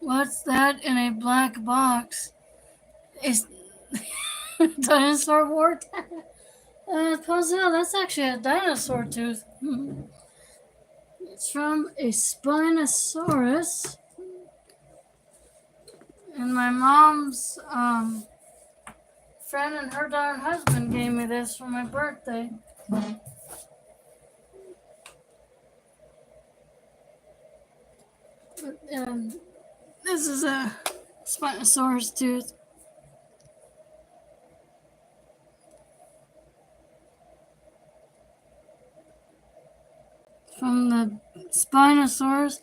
what's that in a black box? It's dinosaur wart. Puzzle, that's actually a dinosaur tooth. It's from a Spinosaurus. And my mom's friend and her darn husband gave me this for my birthday. This is a Spinosaurus tooth. From the Spinosaurus.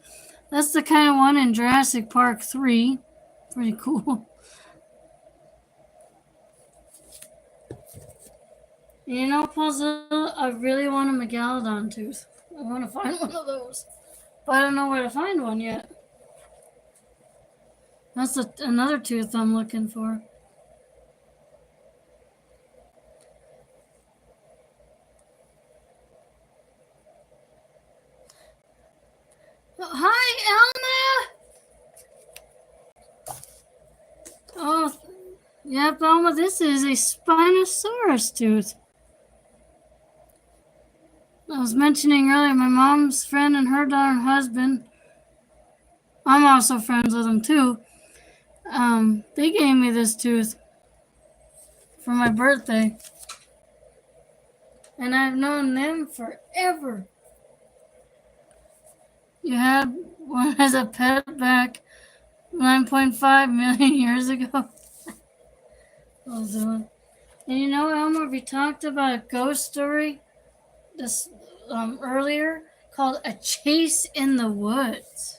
That's the kind of one in Jurassic Park 3. Pretty cool. You know, Puzzle, I really want a megalodon tooth. I want to find one of those. But I don't know where to find one yet. That's another tooth I'm looking for. Oh, hi, Elma! Oh, yep, Elma, this is a Spinosaurus tooth. I was mentioning earlier, my mom's friend and her darn husband, I'm also friends with them too. They gave me this tooth for my birthday. And I've known them forever. You had one as a pet back 9.5 million years ago. And you know, Elmer, we talked about a ghost story this earlier called A Chase in the Woods.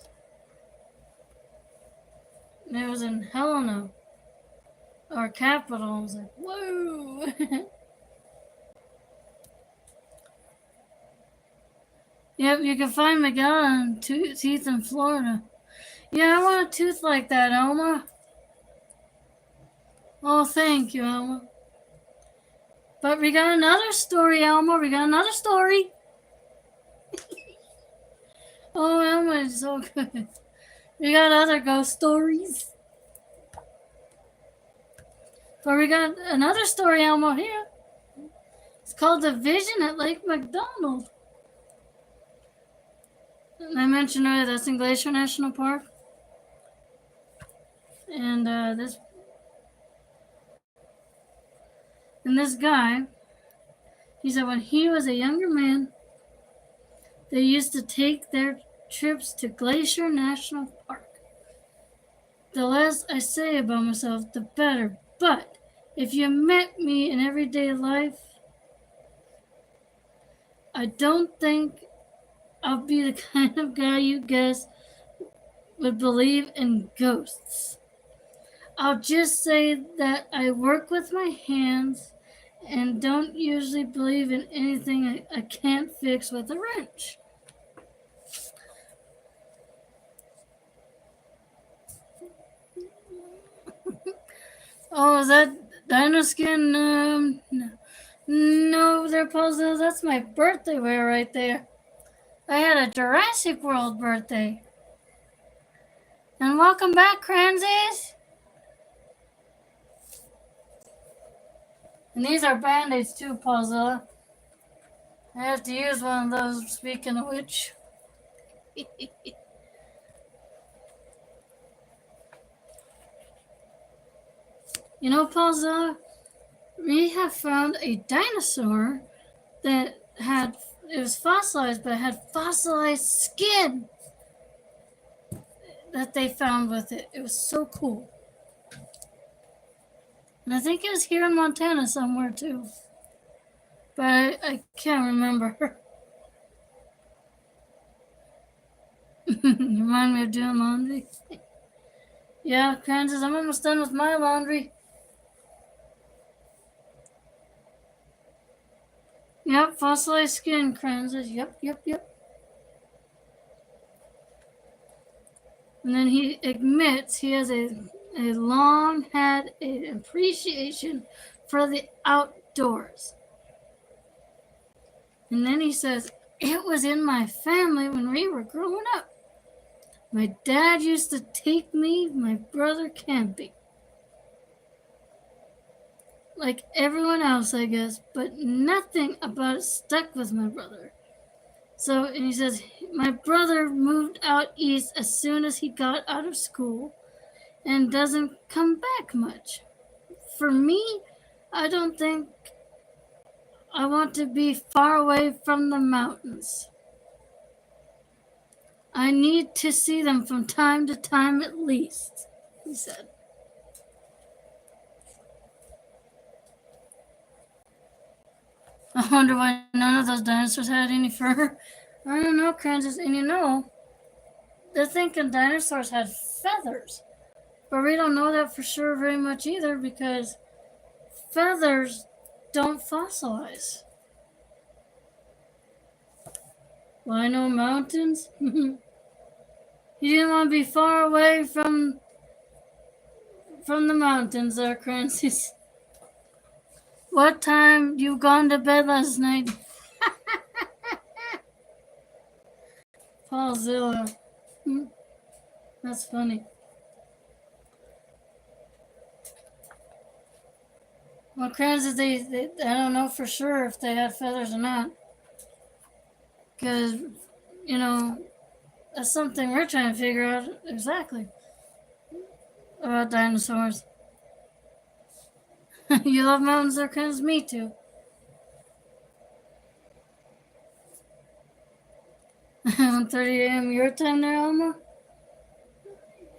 And it was in Helena, our capital. I was like, whoa. Yep, you can find megalodon teeth in Florida. Yeah, I want a tooth like that, Elma. Oh, thank you, Elma. But we got another story, Elma. We got another story. Oh, Elma is so good. We got other ghost stories. But we got another story, Elmo, here. It's called The Vision at Lake McDonald. And I mentioned earlier that's in Glacier National Park. And this guy, he said when he was a younger man, they used to take their trips to Glacier National Park. The less I say about myself, the better. But if you met me in everyday life, I don't think I'll be the kind of guy you guess would believe in ghosts. I'll just say that I work with my hands and don't usually believe in anything I can't fix with a wrench. Oh, is that dino skin? No, they're puzzles. That's my birthday wear right there. I had a Jurassic World birthday. And welcome back, Cransies. And these are band-aids too, Paulzilla. I have to use one of those, speaking of which. You know, Paulzilla, we have found a dinosaur that it was fossilized, but it had fossilized skin that they found with it. It was so cool. And I think it was here in Montana somewhere too. But I can't remember. You remind me of doing laundry. Yeah, Kansas, I'm almost done with my laundry. Yep, fossilized skin, Kansas. Yep. And then he admits he has a long had an appreciation for the outdoors. And then he says, it was in my family when we were growing up. My dad used to take me, my brother camping. Like everyone else, I guess, but nothing about it stuck with my brother. So, and he says, my brother moved out east as soon as he got out of school and doesn't come back much. For me, I don't think I want to be far away from the mountains. I need to see them from time to time at least, he said. I wonder why none of those dinosaurs had any fur. I don't know, Kansas. And you know, they're thinking dinosaurs had feathers. But we don't know that for sure very much either because feathers don't fossilize. Well, I know mountains. You didn't want to be far away from the mountains there, Francis. What time you gone to bed last night? Paulzilla. That's funny. Well, Francis, I don't know for sure if they had feathers or not. Because, you know, that's something we're trying to figure out exactly about dinosaurs. You love mountains, there, Kansas? Me too. 1:30 a.m. your time there, Alma?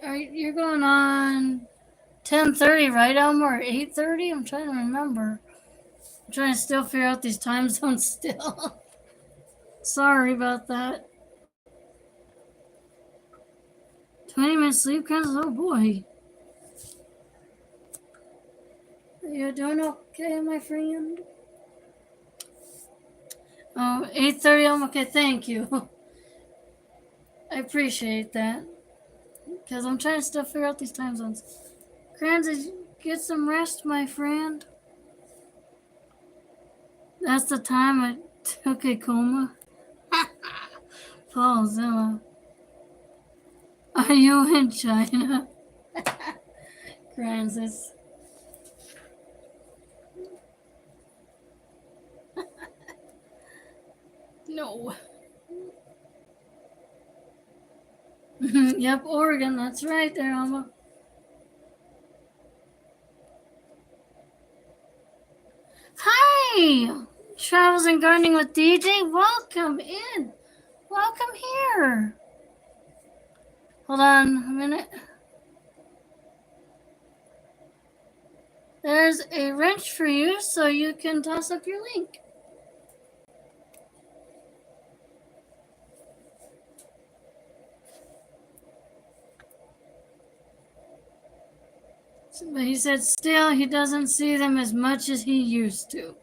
You're going on 10:30, right, Alma, or 8:30? I'm trying to remember. I'm trying to still figure out these time zones still. Sorry about that. 20 minutes sleep, Kansas? Oh boy. Are you doing okay, my friend? Oh, 8:30, Alma? Okay, thank you. I appreciate that. Because I'm trying to still figure out these time zones. Kansas, get some rest, my friend. That's the time I took a coma. Paulzilla. Are you in China? Francis. No. Yep, Oregon. That's right there, Alma. Hi! Travels and Gardening with DJ. Welcome in. Welcome here. Hold on a minute. There's a wrench for you so you can toss up your link. But he said still he doesn't see them as much as he used to.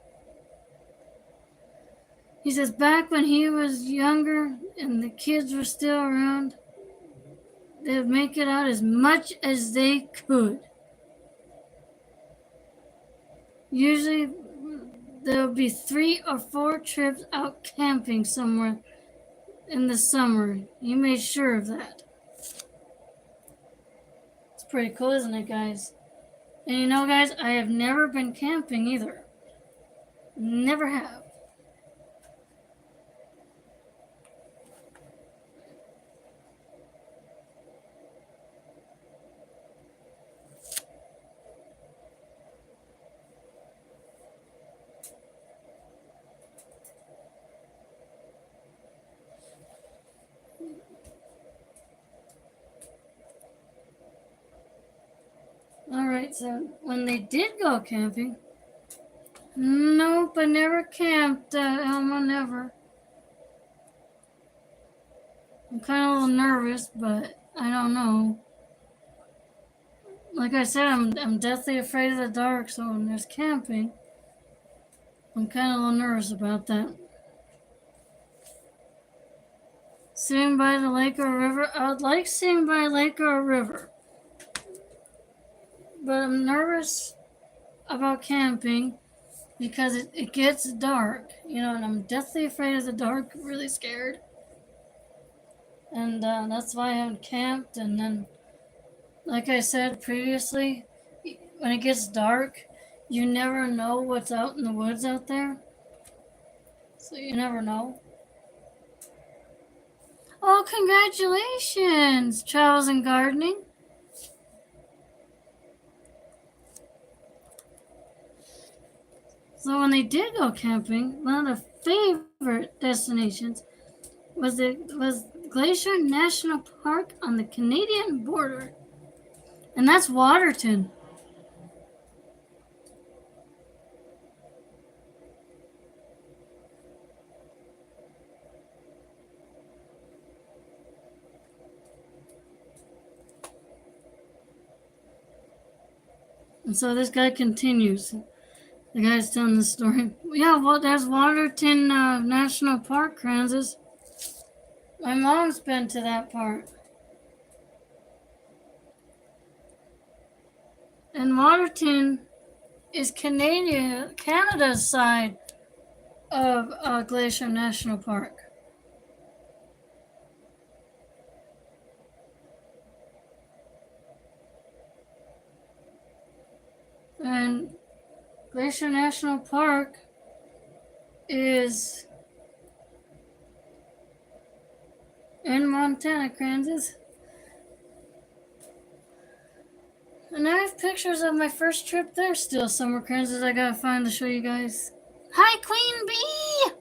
He says back when he was younger and the kids were still around, they'd make it out as much as they could. Usually there would be 3 or 4 trips out camping somewhere in the summer. He made sure of that. It's pretty cool, isn't it, guys? And you know, guys, I have never been camping either. Never have. Alright, so when they did go camping, nope, I never camped at Elma, never. I'm kind of a little nervous, but I don't know. Like I said, I'm deathly afraid of the dark, so when there's camping, I'm kind of a little nervous about that. Sitting by the lake or a river, I would like sitting by a lake or a river. But I'm nervous about camping because it gets dark, you know, and I'm deathly afraid of the dark, really scared. And that's why I haven't camped. And then, like I said previously, when it gets dark, you never know what's out in the woods out there. So you never know. Oh, congratulations, Travels and Gardening. So when they did go camping, one of their favorite destinations was Glacier National Park on the Canadian border. And that's Waterton. And so this guy continues. The guy's telling the story. Yeah, well, there's Waterton National Park, Kansas. My mom's been to that part. And Waterton is Canada's side of Glacier National Park. And Glacier National Park is in Montana, Kansas. And I have pictures of my first trip there still somewhere, Kansas. I gotta find to show you guys. Hi, Queen Bee!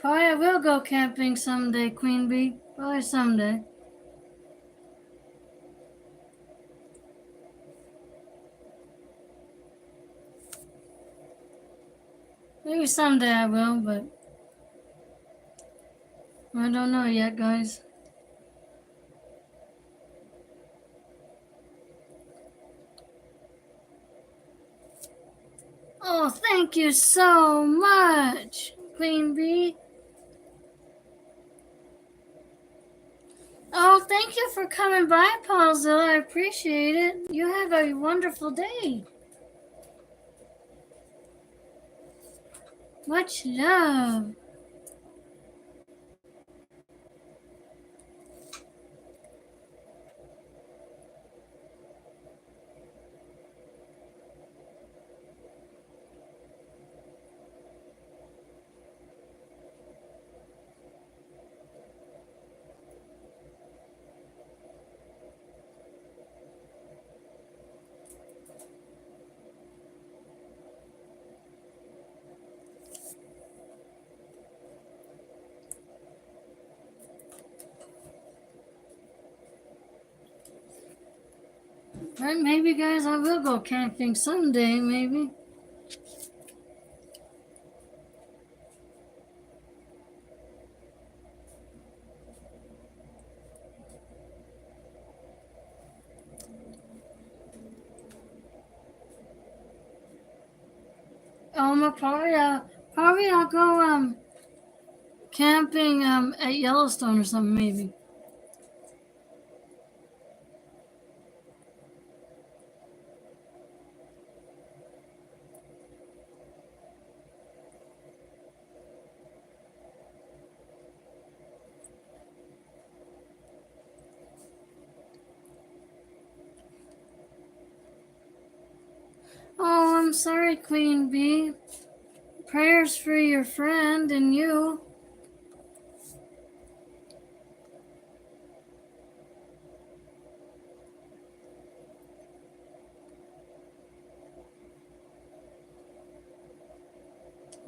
Probably I will go camping someday, Queen Bee. Probably someday. Maybe someday I will, but I don't know yet, guys. Oh, thank you so much, Queen Bee. Oh, thank you for coming by, Paulzilla. I appreciate it. You have a wonderful day. Much love. Right, maybe guys, I will go camping someday, maybe. Probably I'll go camping at Yellowstone or something maybe. Oh, I'm sorry, Queen Bee. Prayers for your friend and you.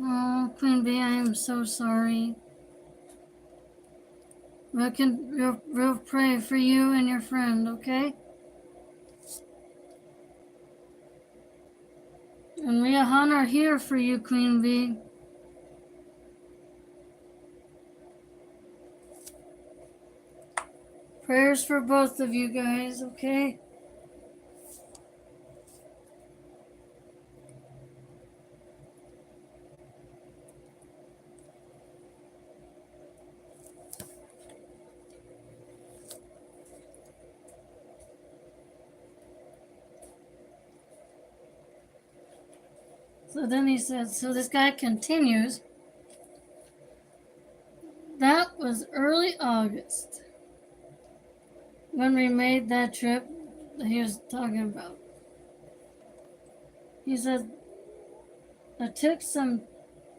Oh, Queen Bee, I am so sorry. We'll pray for you and your friend, okay? And we are here for you, Queen Bee. Prayers for both of you guys, okay? So then he said, so this guy continues. That was early August when we made that trip that he was talking about. He said, I took some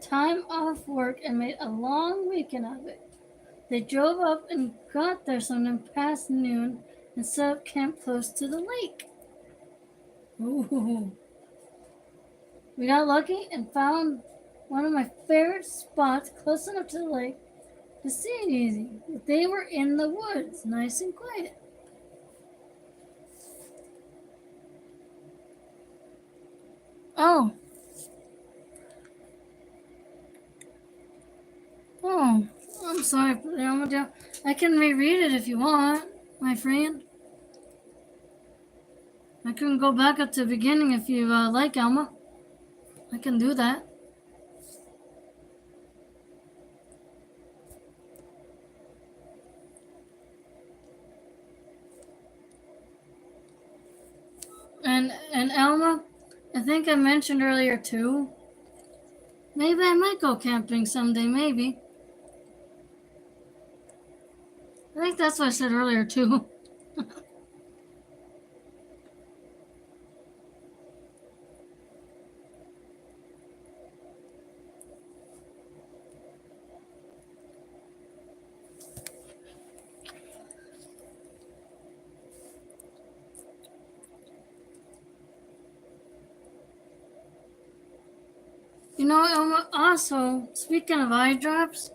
time off work and made a long weekend of it. They drove up and got there sometime past noon and set up camp close to the lake. Ooh. We got lucky and found one of my favorite spots close enough to the lake to see it easy. They were in the woods, nice and quiet. Oh. Oh, I'm sorry. I can reread it if you want, my friend. I can go back up to the beginning if you like, Alma. I can do that. And Alma, I think I mentioned earlier too. Maybe I might go camping someday, maybe. I think that's what I said earlier too. You know, Alma, also, speaking of eye drops,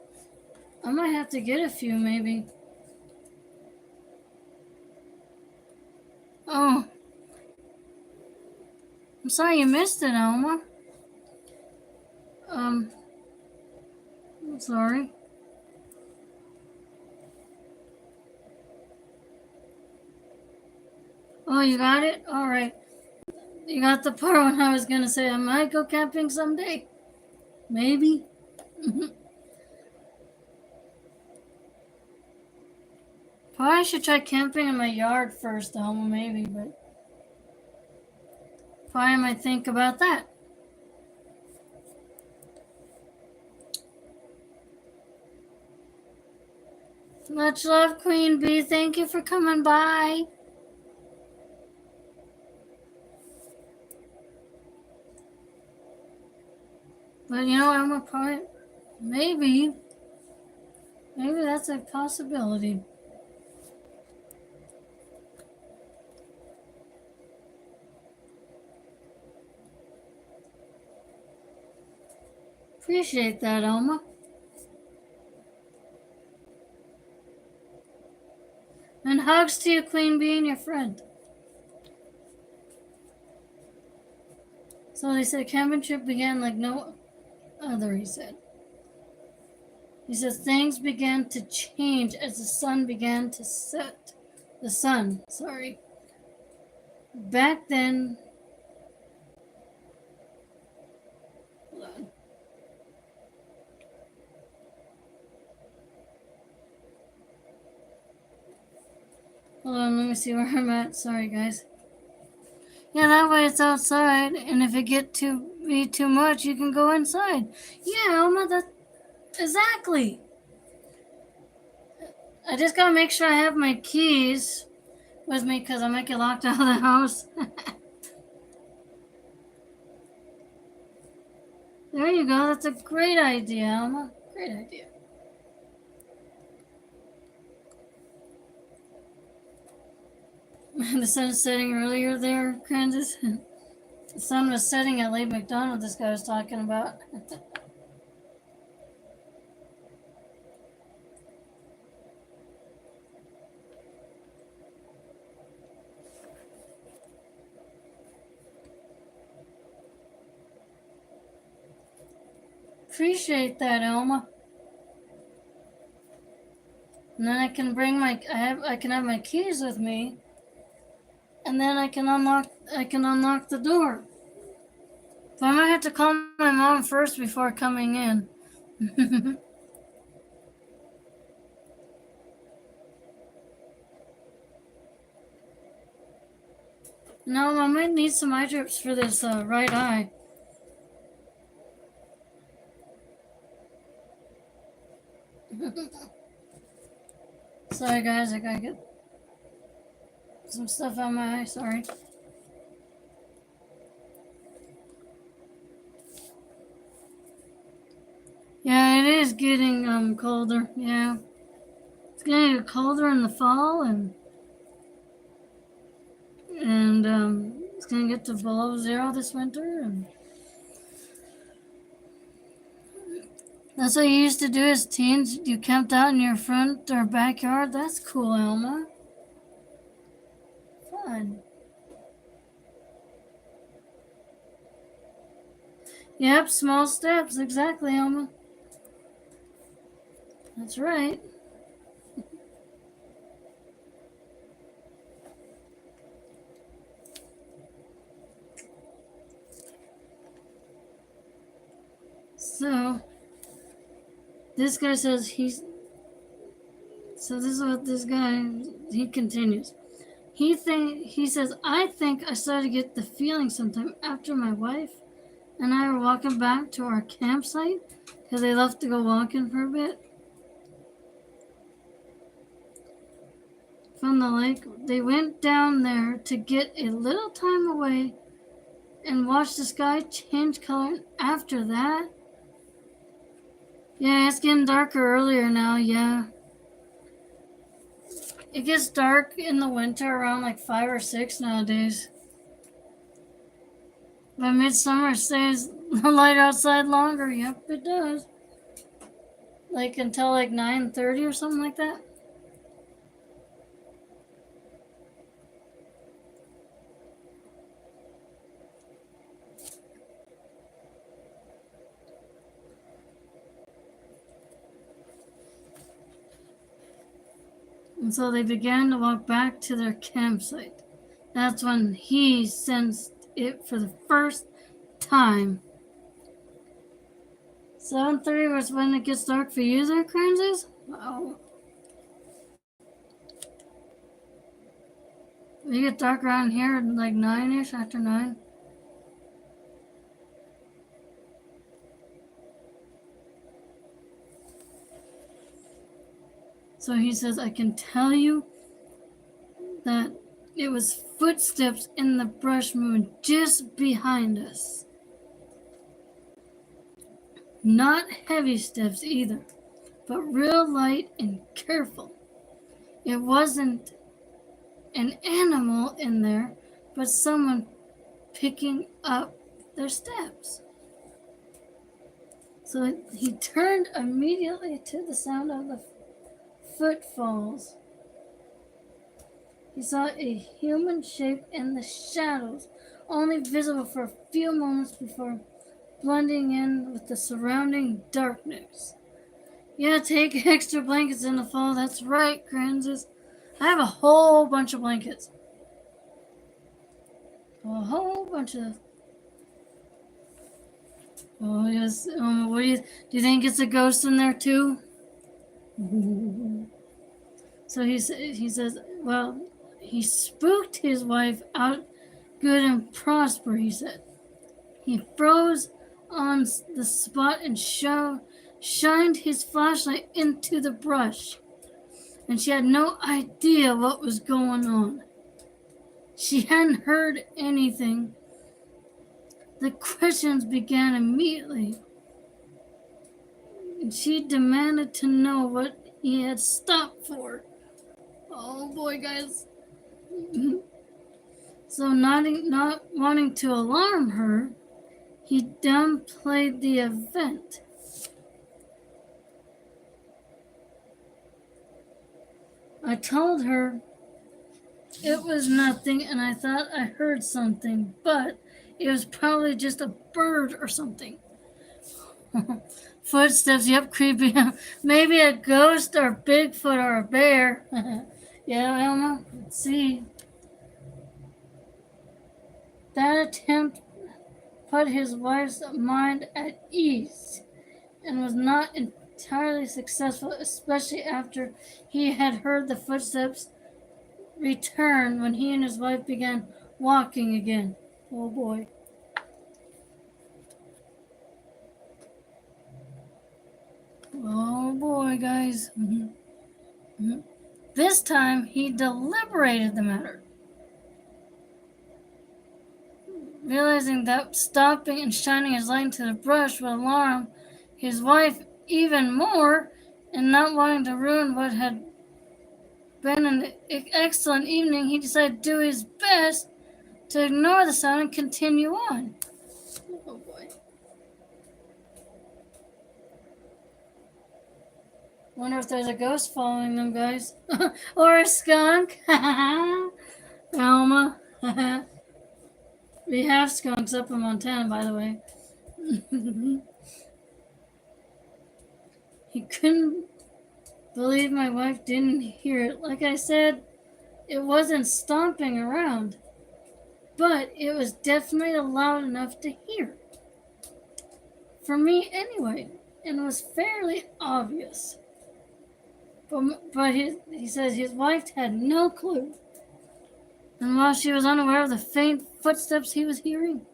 I might have to get a few maybe. Oh, I'm sorry you missed it, Alma. I'm sorry. Oh, you got it? All right. You got the part when I was going to say I might go camping someday. Maybe. Probably should try camping in my yard first, Alma, maybe, but probably might think about that. Much love, Queen Bee. Thank you for coming by. But you know, Alma, probably, maybe that's a possibility. Appreciate that, Alma. And hugs to you, Queen Bee, and your friend. So they said cabin trip began like no other, he said. He says things began to change as the sun began to set. The sun, sorry. Back then, hold on. Hold on, let me see where I'm at. Sorry, guys. Yeah, that way it's outside, and if it get to be too much, you can go inside. Yeah, Elma, that exactly. I just gotta make sure I have my keys with me because I might get locked out of the house. There you go. That's a great idea, Alma. Great idea. The sun's setting earlier there, Kansas. The sun was setting at Lake McDonald, this guy was talking about. Appreciate that, Elma. And then I can bring I can have my keys with me, and then I can unlock the door. But I might have to call my mom first before coming in. No, I might need some eye drips for this right eye. Sorry, guys, I gotta get some stuff out my eye. Sorry. Yeah, it is getting colder. Yeah, it's gonna get colder in the fall, and it's gonna get to below zero this winter, and that's what you used to do as teens. You camped out in your front or backyard. That's cool, Elma. Fun. Yep, small steps. Exactly, Elma. That's right. So, this guy says so this is what this guy, he continues. He says, I think I started to get the feeling sometime after my wife and I were walking back to our campsite because they left to go walking for a bit. From the lake, they went down there to get a little time away and watch the sky change color. After that, yeah, it's getting darker earlier now, yeah. It gets dark in the winter around like 5 or 6 nowadays. By midsummer, it stays the light outside longer. Yep, it does. Like until like 9:30 or something like that. And so they began to walk back to their campsite. That's when he sensed it for the first time. 7:30 was when it gets dark for you there, Kansas? Wow. It get dark around here at like 9-ish, after 9. So he says, I can tell you that it was footsteps in the brush moving just behind us. Not heavy steps either, but real light and careful. It wasn't an animal in there, but someone picking up their steps. So he turned immediately to the sound of the footfalls. He saw a human shape in the shadows only visible for a few moments before blending in with the surrounding darkness. Yeah, take extra blankets in the fall. That's right, Kansas. I have a whole bunch of blankets. A whole bunch of. Oh yes. What do you think it's a ghost in there too? So he says, well, he spooked his wife out good and prosper. He said he froze on the spot and shined his flashlight into the brush, and she had no idea what was going on. She hadn't heard anything. The questions began immediately, and she demanded to know what he had stopped for. Oh boy, guys. So, not wanting to alarm her, he downplayed the event. I told her it was nothing and I thought I heard something, but it was probably just a bird or something. Footsteps, yep, creepy. Maybe a ghost or Bigfoot or a bear. Yeah, Elma, let's see. That attempt put his wife's mind at ease and was not entirely successful, especially after he had heard the footsteps return when he and his wife began walking again. Oh boy. Oh boy, guys. This time he deliberated the matter, realizing that stopping and shining his light into the brush would alarm his wife even more, and not wanting to ruin what had been an excellent evening, he decided to do his best to ignore the sound and continue on. Oh boy. Wonder if there's a ghost following them, guys. Or a skunk. Elma. We have skunks up in Montana, by the way. He couldn't believe my wife didn't hear it. Like I said, it wasn't stomping around, but it was definitely loud enough to hear. For me, anyway, and it was fairly obvious. But he says his wife had no clue. And while she was unaware of the faint footsteps he was hearing,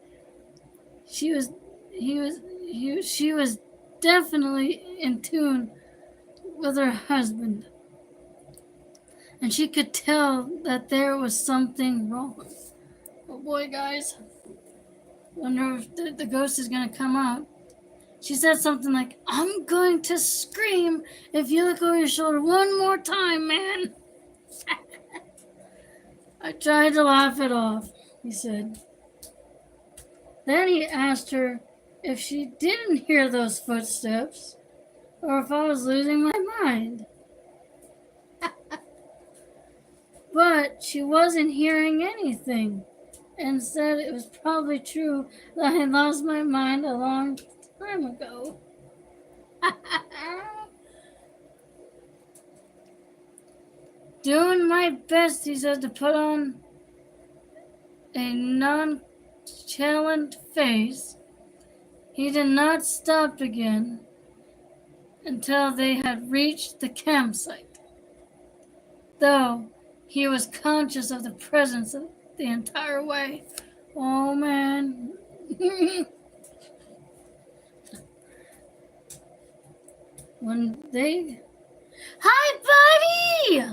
she was definitely in tune with her husband. And she could tell that there was something wrong. Oh boy, guys. Wonder if the ghost is going to come out. She said something like, I'm going to scream if you look over your shoulder one more time, man. I tried to laugh it off, he said. Then he asked her if she didn't hear those footsteps or if I was losing my mind. But she wasn't hearing anything and said it was probably true that I had lost my mind a long time ago. Doing my best, he said, to put on a nonchalant face, he did not stop again until they had reached the campsite, though he was conscious of the presence of the entire way. Oh, man. When they... Hi, buddy!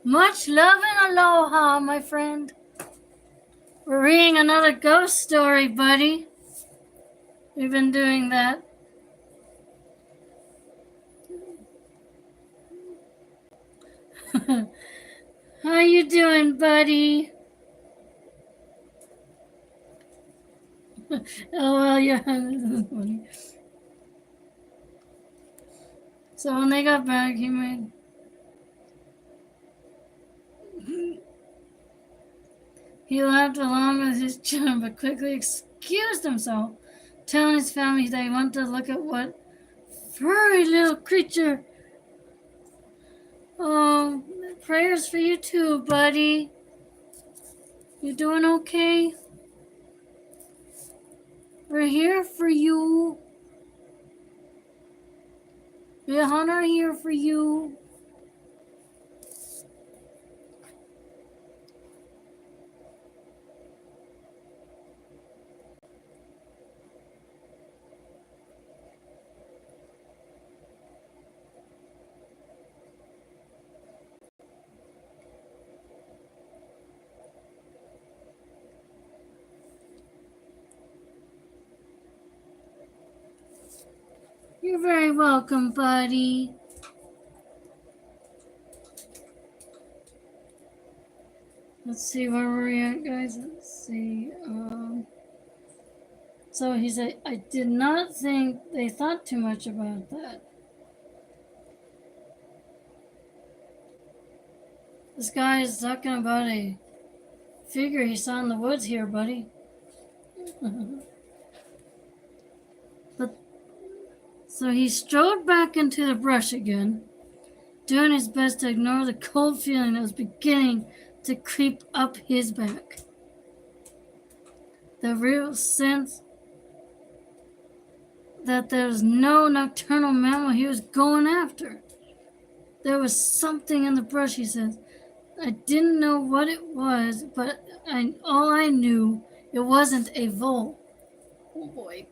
Much love and aloha, my friend. We're reading another ghost story, buddy. We've been doing that. How you doing, buddy? Oh, well, yeah. So when they got back, he made... He laughed along with his chum, but quickly excused himself, telling his family that he wanted to look at what furry little creature. Oh, prayers for you too, buddy. You doing okay? We're here for you. We are here for you. You're very welcome, buddy. Let's see where we're at, guys. Let's see. So he said, I did not think they thought too much about that. This guy is talking about a figure he saw in the woods here, buddy. But so he strode back into the brush again, doing his best to ignore the cold feeling that was beginning to creep up his back. The real sense that there was no nocturnal mammal he was going after. There was something in the brush, he says. I didn't know what it was, but all I knew, it wasn't a vole. Oh boy.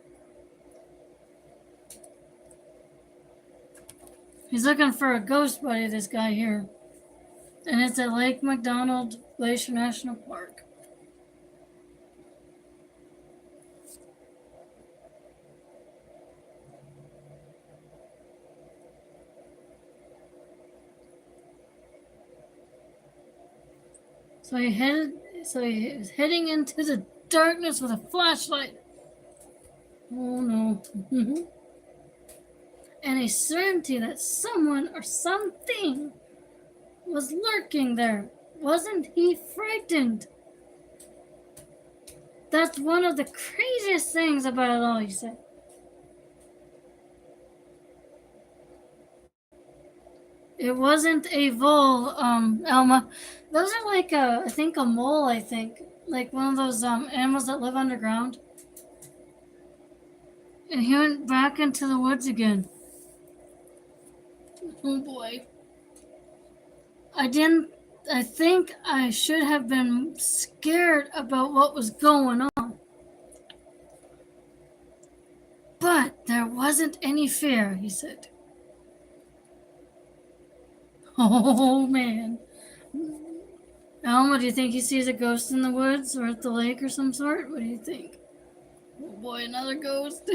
He's looking for a ghost buddy, this guy here. And it's at Lake McDonald, Glacier National Park. So he was heading into the darkness with a flashlight. Oh no. And a certainty that someone or something was lurking there. Wasn't he frightened? That's one of the craziest things about it all, he said. It wasn't a vole, Elma. Those are like I think a mole, I think. Like one of those animals that live underground. And he went back into the woods again. Oh boy. I think I should have been scared about what was going on. But there wasn't any fear, he said. Oh man. Alma, do you think he sees a ghost in the woods or at the lake or some sort? What do you think? Oh boy, another ghost.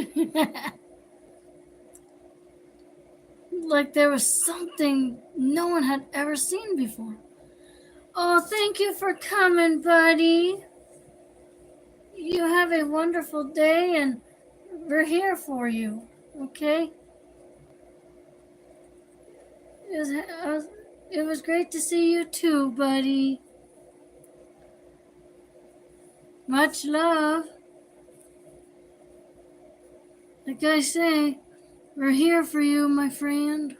Like there was something no one had ever seen before. Oh, thank you for coming, buddy. You have a wonderful day and we're here for you, okay? It was great to see you too, buddy. Much love. Like I say, we're here for you, my friend.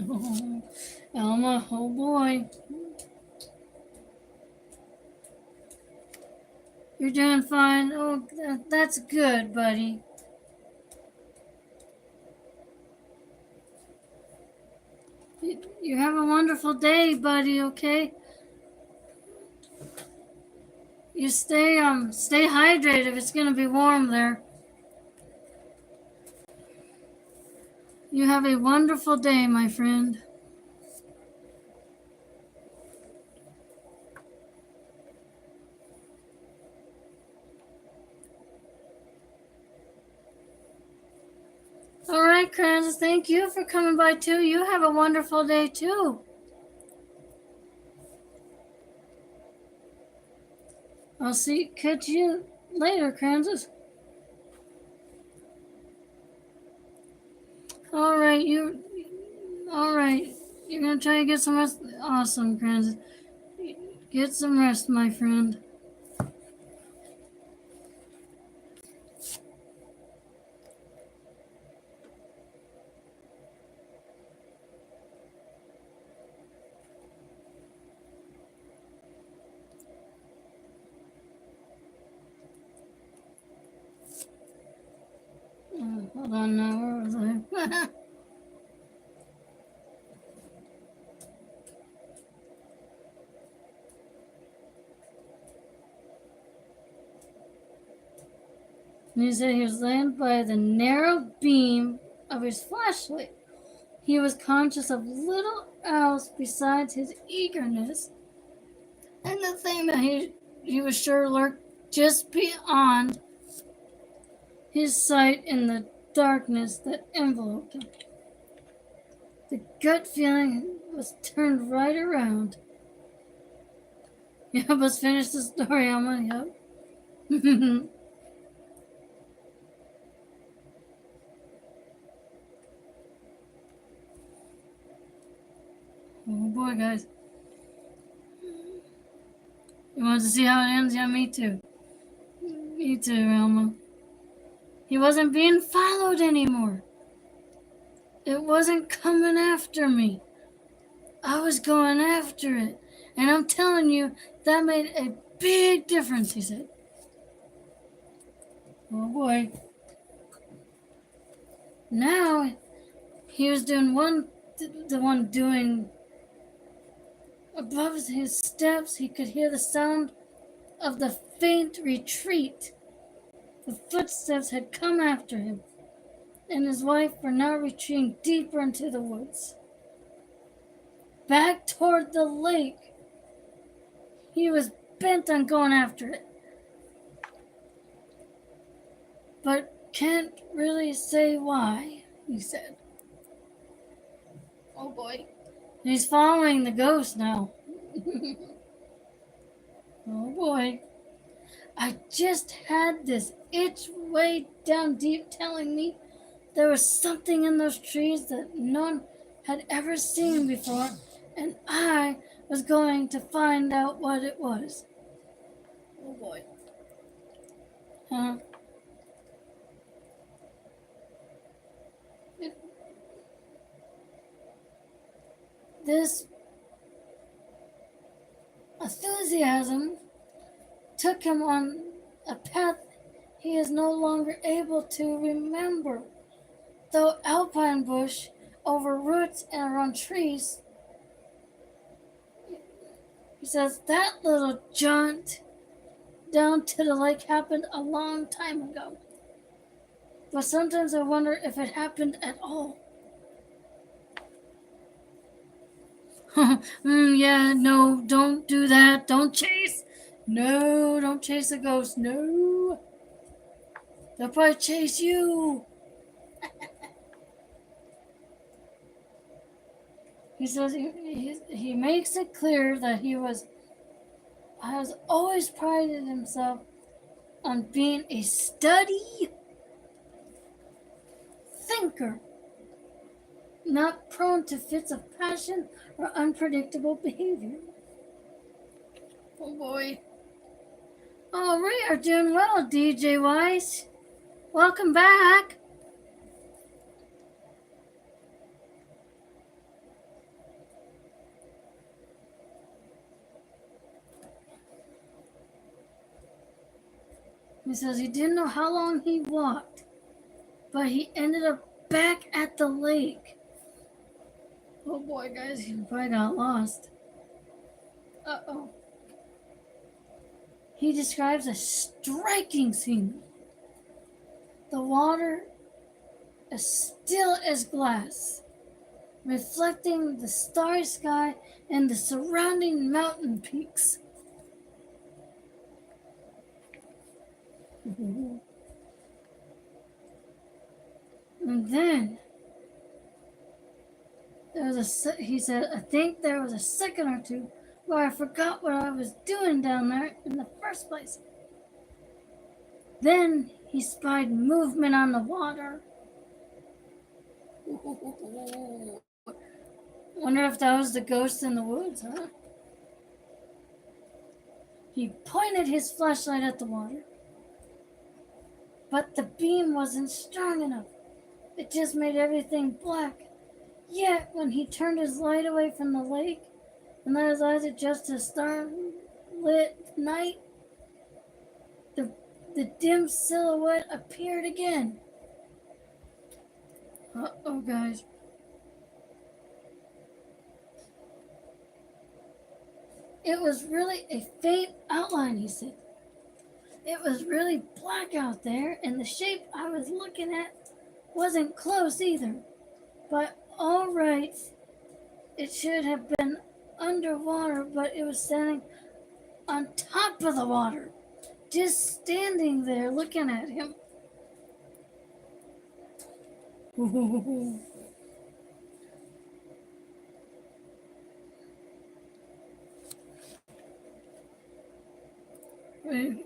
Oh, Elma, oh boy. You're doing fine. Oh, that's good, buddy. You have a wonderful day, buddy, okay? You stay hydrated. It's gonna be warm there. You have a wonderful day, my friend. All right, Francis, thank you for coming by too. You have a wonderful day too. I'll catch you later, Kansas. All right, all right. You're gonna try to get some rest. Awesome, Francis. Get some rest, my friend. Hold on now, where was I? He said he was lammed by the narrow beam of his flashlight. He was conscious of little else besides his eagerness and the thing that he was sure lurked just beyond his sight in the darkness that enveloped him. The gut feeling was turned right around. Yep, let's finish the story, Alma. Yep. Oh boy, guys. You want to see how it ends? Yeah, me too. Me too, Alma. He wasn't being followed anymore. It wasn't coming after me. I was going after it. And I'm telling you, that made a big difference, he said. Oh boy. Now, he was doing the one doing above his steps. He could hear the sound of the faint retreat. The footsteps had come after him, and his wife were now retreating deeper into the woods. Back toward the lake. He was bent on going after it, but can't really say why, he said. Oh boy. He's following the ghost now. Oh boy. I just had this itch way down deep telling me there was something in those trees that none had ever seen before, and I was going to find out what it was. Oh boy. Huh? This enthusiasm took him on a path he is no longer able to remember. Though alpine bush over roots and around trees, he says that little jaunt down to the lake happened a long time ago. But sometimes I wonder if it happened at all. Yeah, no, don't do that. Don't chase. No, don't chase a ghost. No. They'll probably chase you. He says he makes it clear that he has always prided himself on being a steady thinker, not prone to fits of passion or unpredictable behavior. Oh boy. Oh, we are doing well, DJ Wise. Welcome back. He says he didn't know how long he walked, but he ended up back at the lake. Oh boy, guys, he probably got lost. Uh-oh. He describes a striking scene. The water is still as glass, reflecting the starry sky and the surrounding mountain peaks. And then he said, I think there was a second or two where I forgot what I was doing down there in the first place. Then he spied movement on the water. Wonder if that was the ghost in the woods, huh? He pointed his flashlight at the water, but the beam wasn't strong enough. It just made everything black. Yet, when he turned his light away from the lake and let his eyes adjust to starlit night, the dim silhouette appeared again. Uh-oh, guys. It was really a faint outline, he said. It was really black out there, and the shape I was looking at wasn't close either. But all right, it should have been underwater, but it was standing on top of the water, just standing there looking at him. Right.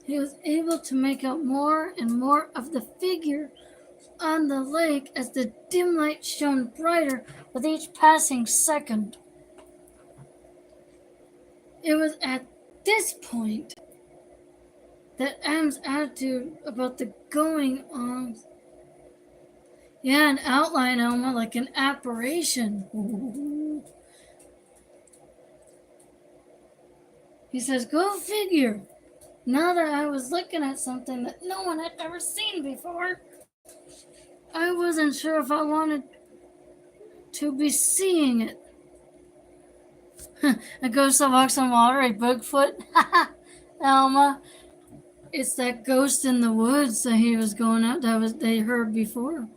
He was able to make out more and more of the figure on the lake as the dim light shone brighter with each passing second. It was at this point that M's attitude about the going on. Yeah, an outline, Elma, like an apparition. Ooh. He says, go figure. Now that I was looking at something that no one had ever seen before, I wasn't sure if I wanted to be seeing it. A ghost that walks on water, a Bigfoot. Elma, it's that ghost in the woods that he was going out. They heard before.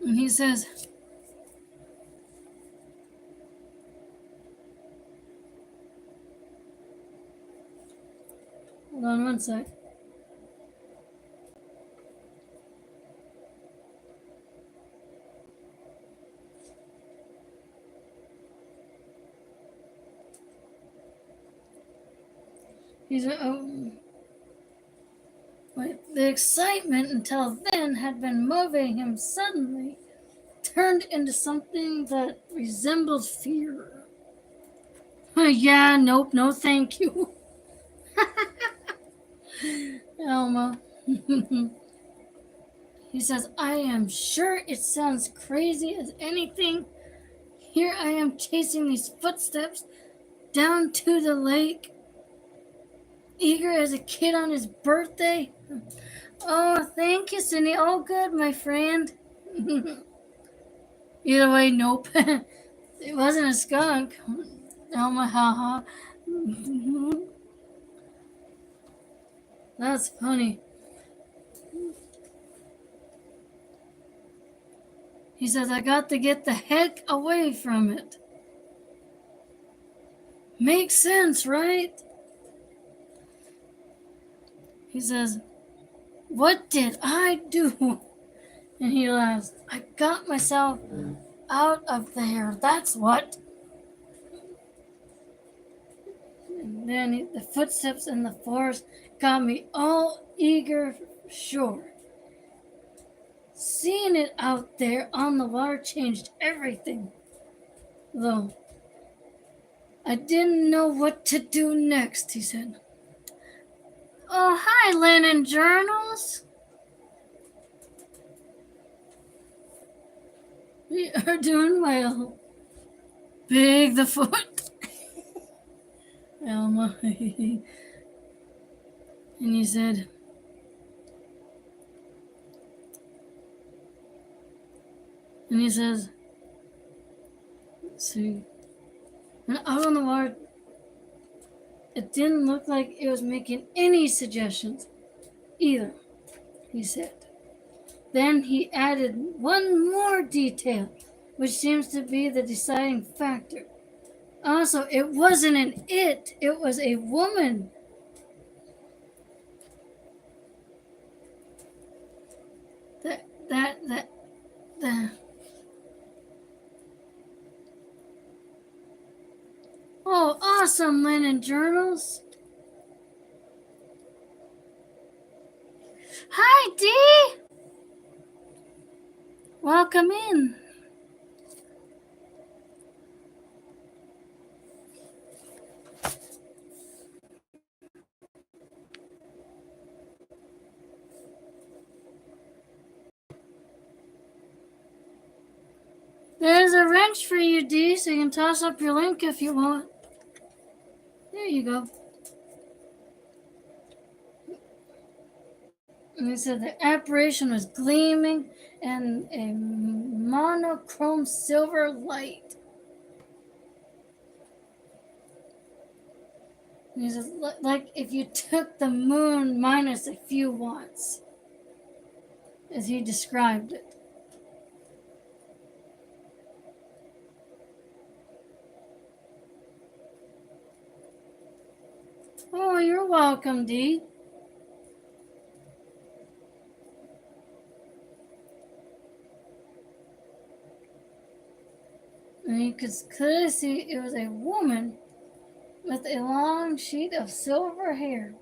And he says, hold on one sec. He said, the excitement until then had been moving him suddenly turned into something that resembled fear. Yeah, nope, no thank you. Elma. He says, I am sure it sounds crazy as anything. Here I am chasing these footsteps down to the lake, eager as a kid on his birthday. Oh, thank you, Cindy. All good, my friend. Either way, nope. It wasn't a skunk. Elma, haha. That's funny. He says, I got to get the heck away from it. Makes sense, right? He says, what did I do? And he laughs, I got myself out of there, that's what. And then the footsteps in the forest got me all eager, sure. Seeing it out there on the water changed everything, though. I didn't know what to do next, he said. Oh, hi, Lennon Journals. We are doing well. Big the foot. Elma. And he said, and he says, let's see. And out on the water, it didn't look like it was making any suggestions either, he said. Then he added one more detail, which seems to be the deciding factor. Also, it wasn't an it was a woman. Oh, awesome, Lennon Journals. Hi, Dee. Welcome in. There's a wrench for you, Dee, so you can toss up your link if you want. There you go. And he said the apparition was gleaming and a monochrome silver light. And he says, like if you took the moon minus a few watts, as he described it. Oh, you're welcome, Dee. And you could clearly see it was a woman with a long sheet of silver hair.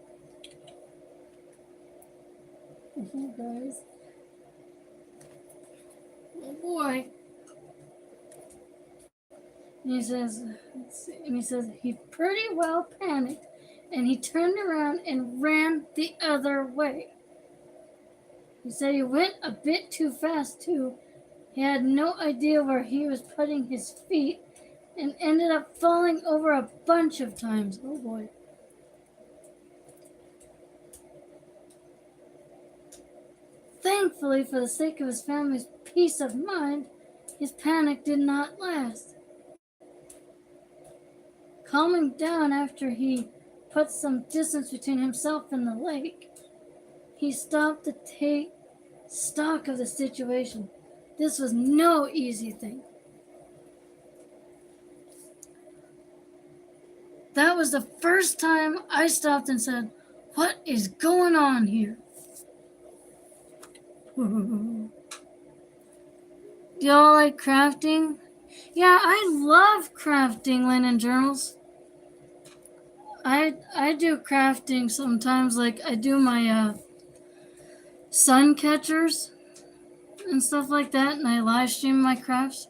Oh, guys. Oh, boy. And he says, he pretty well panicked, and he turned around and ran the other way. He said he went a bit too fast, too. He had no idea where he was putting his feet and ended up falling over a bunch of times. Oh, boy. Thankfully, for the sake of his family's peace of mind, his panic did not last. Calming down after he put some distance between himself and the lake, he stopped to take stock of the situation. This was no easy thing. That was the first time I stopped and said, "What is going on here?" Do y'all like crafting? Yeah, I love crafting, Linen Journals. I do crafting sometimes, like I do my sun catchers and stuff like that, and I live stream my crafts.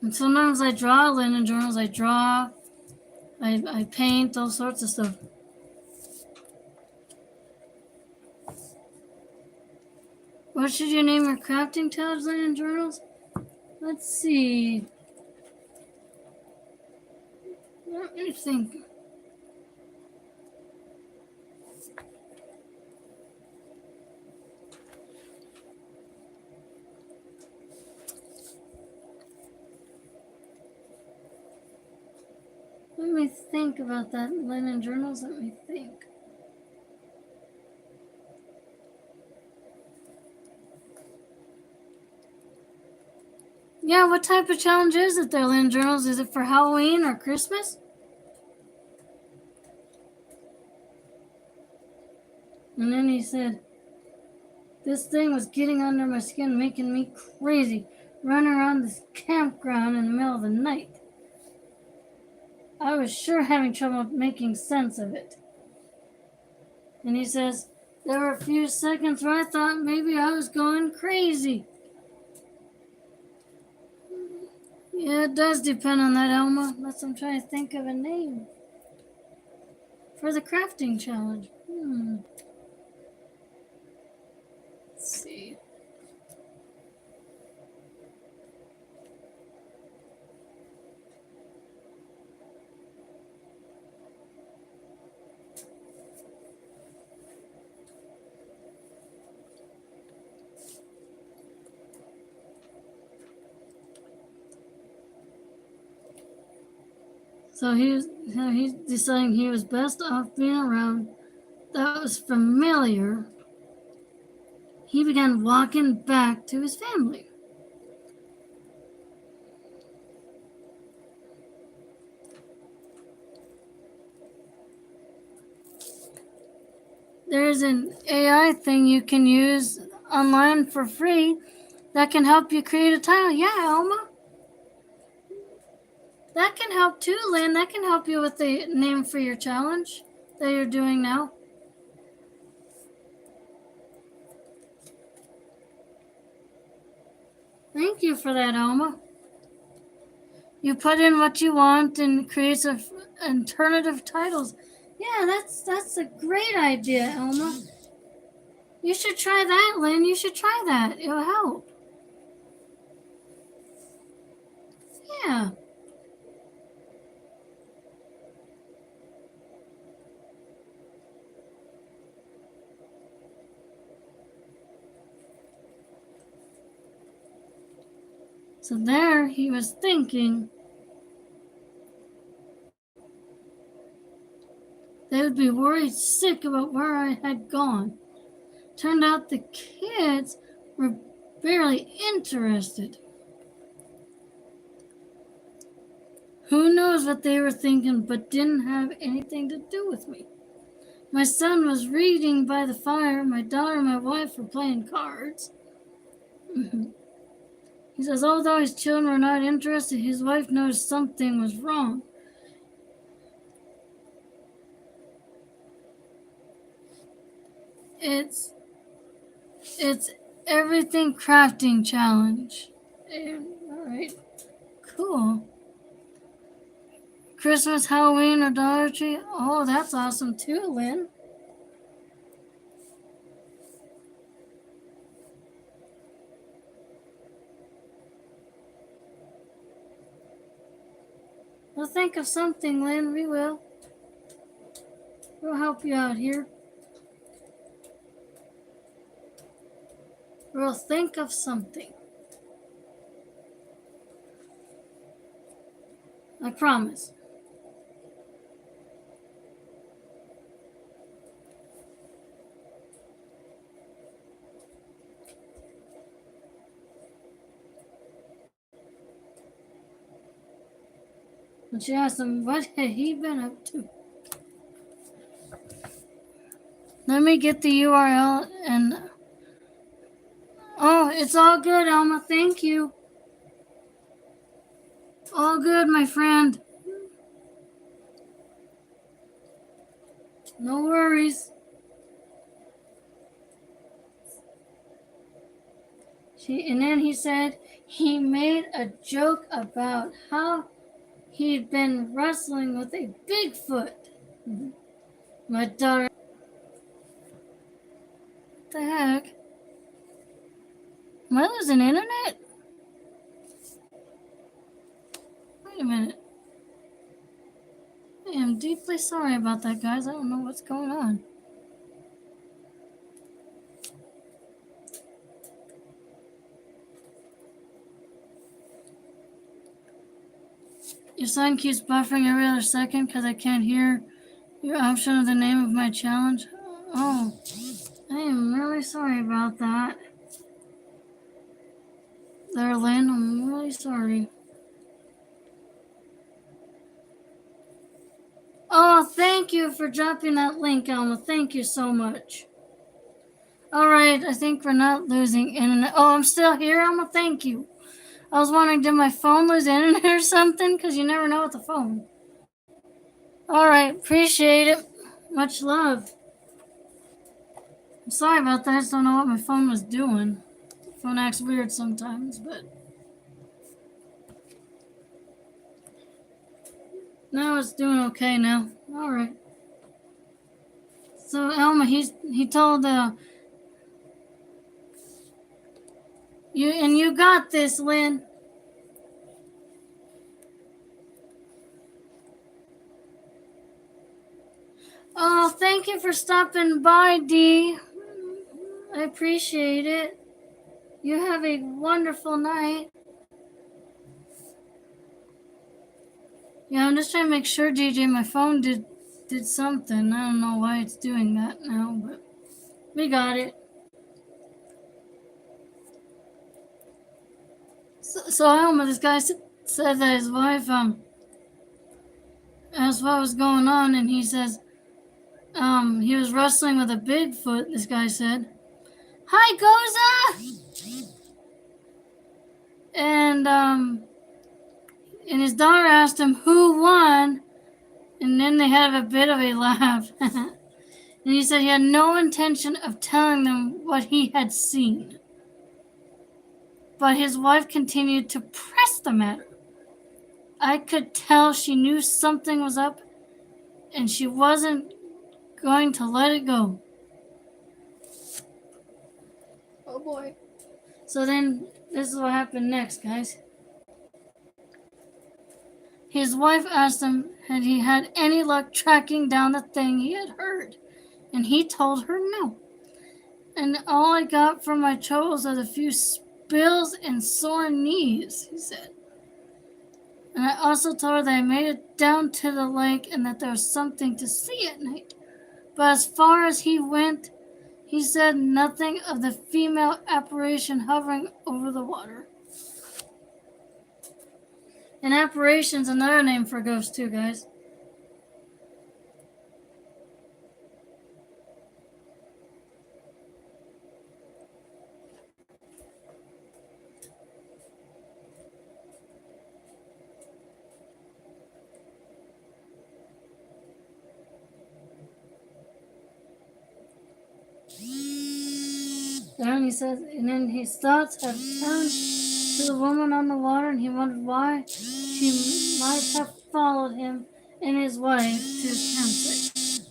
And sometimes I draw, Linen Journals. I draw, I paint, all sorts of stuff. What should you name your crafting tabs, Linen Journals? Let's see. Let me think. Let me think about that, Linen Journals. Let me think. Yeah, what type of challenge is it there, Linen Journals? Is it for Halloween or Christmas? And then he said, this thing was getting under my skin, making me crazy, running around this campground in the middle of the night. I was sure having trouble making sense of it. And he says, there were a few seconds where I thought maybe I was going crazy. Yeah, it does depend on that, Elma. That's I'm trying to think of a name for the crafting challenge. Let's see. So he's deciding he was best off being around that was familiar. He began walking back to his family. There's an AI thing you can use online for free That can help you create a title. Yeah, Elma. That can help too, Lynn. That can help you with the name for your challenge that you're doing now. Thank you for that, Elma. You put in what you want and it creates alternative titles. Yeah, that's a great idea, Elma. You should try that, Lynn. You should try that. It'll help. Yeah. So there he was thinking they would be worried sick about where I had gone. Turned out the kids were barely interested. Who knows what they were thinking, but didn't have anything to do with me. My son was reading by the fire. My daughter and my wife were playing cards. He says, although his children were not interested, his wife noticed something was wrong. It's everything crafting challenge. All right, cool. Christmas, Halloween, or Dollar Tree. Oh, that's awesome too, Lynn. We'll think of something, Lynn. We will. We'll help you out here. We'll think of something. I promise. And she asked him, what had he been up to? Let me get the URL and... Oh, it's all good, Elma. Thank you. All good, my friend. No worries. And then he said he made a joke about how he'd been wrestling with a Bigfoot. My daughter. What the heck? Am I losing internet? Wait a minute. I am deeply sorry about that, guys. I don't know what's going on. Your son keeps buffering every other second because I can't hear your option of the name of my challenge. Oh, I am really sorry about that. There, Lynn, I'm really sorry. Oh, thank you for dropping that link, Alma. Thank you so much. All right, I think we're not losing internet. Oh, I'm still here, Alma. Thank you. I was wondering, did my phone lose internet or something? Because you never know with the phone. All right, appreciate it. Much love. I'm sorry about that. I just don't know what my phone was doing. The phone acts weird sometimes, but... now it's doing okay now. All right. So Elma, he told you got this, Lynn. Oh, thank you for stopping by, Dee. I appreciate it. You have a wonderful night. Yeah, I'm just trying to make sure, DJ, my phone did something. I don't know why it's doing that now, but we got it. So Elma, this guy said that his wife asked what was going on, and he says he was wrestling with a Bigfoot. This guy said, "Hi, Goza." and his daughter asked him who won, and then they had a bit of a laugh. And he said he had no intention of telling them what he had seen. But his wife continued to press the matter. I could tell she knew something was up, and she wasn't going to let it go. Oh boy. So then, this is what happened next, guys. His wife asked him had he had any luck tracking down the thing he had heard, and he told her no. And all I got from my troubles are the few spills and sore knees, he said. And I also told her that I made it down to the lake and that there was something to see at night. But as far as he went, he said nothing of the female apparition hovering over the water. And apparition's another name for a ghost too, guys. Then he says, and then his thoughts have turned to the woman on the water, and he wondered why she might have followed him and his wife to his campsite.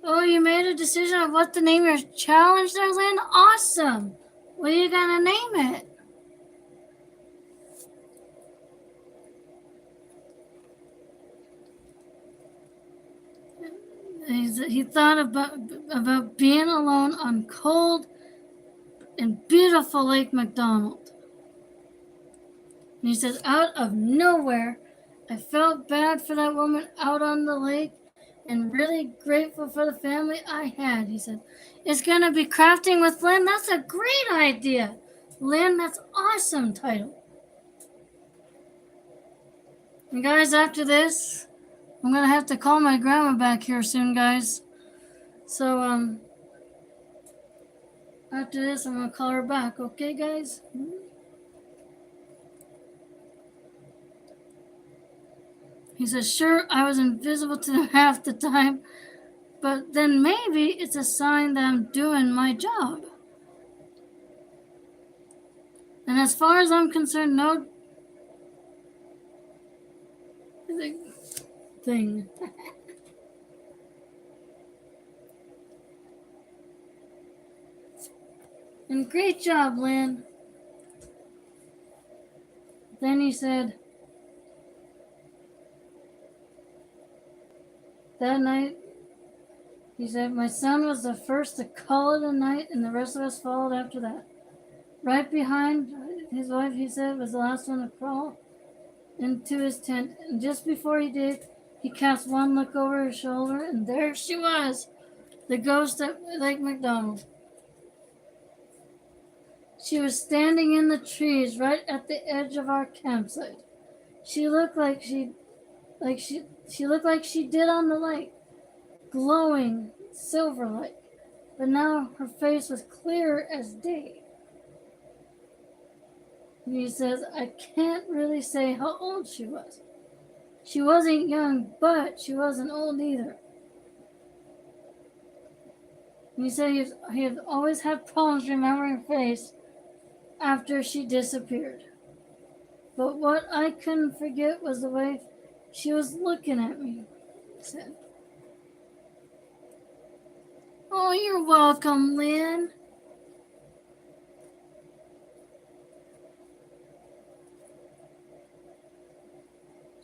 Oh, you made a decision of what to name your challenge there, Lynn? Awesome! What are you gonna name it? He thought about being alone on cold and beautiful Lake McDonald. And he says, out of nowhere, I felt bad for that woman out on the lake and really grateful for the family I had. He said, it's going to be crafting with Lynn. That's a great idea. Lynn, that's awesome title. And guys, after this, I'm going to have to call my grandma back here soon, guys. So, after this, I'm going to call her back. Okay, guys? He says, sure, I was invisible to them half the time, but then maybe it's a sign that I'm doing my job. And as far as I'm concerned, no thing. And great job, Lynn. Then he said, that night, he said, my son was the first to call it a night, and the rest of us followed after that. Right behind his wife, he said, was the last one to crawl into his tent. And just before he did, he cast one look over his shoulder, and there she was, the ghost at Lake McDonald. She was standing in the trees right at the edge of our campsite. She looked like she looked like she did on the lake, glowing silver-like. But now her face was clear as day. And he says, I can't really say how old she was. She wasn't young, but she wasn't old either. And he said he had always had problems remembering her face after she disappeared. But what I couldn't forget was the way she was looking at me, he said. Oh, you're welcome, Lynn.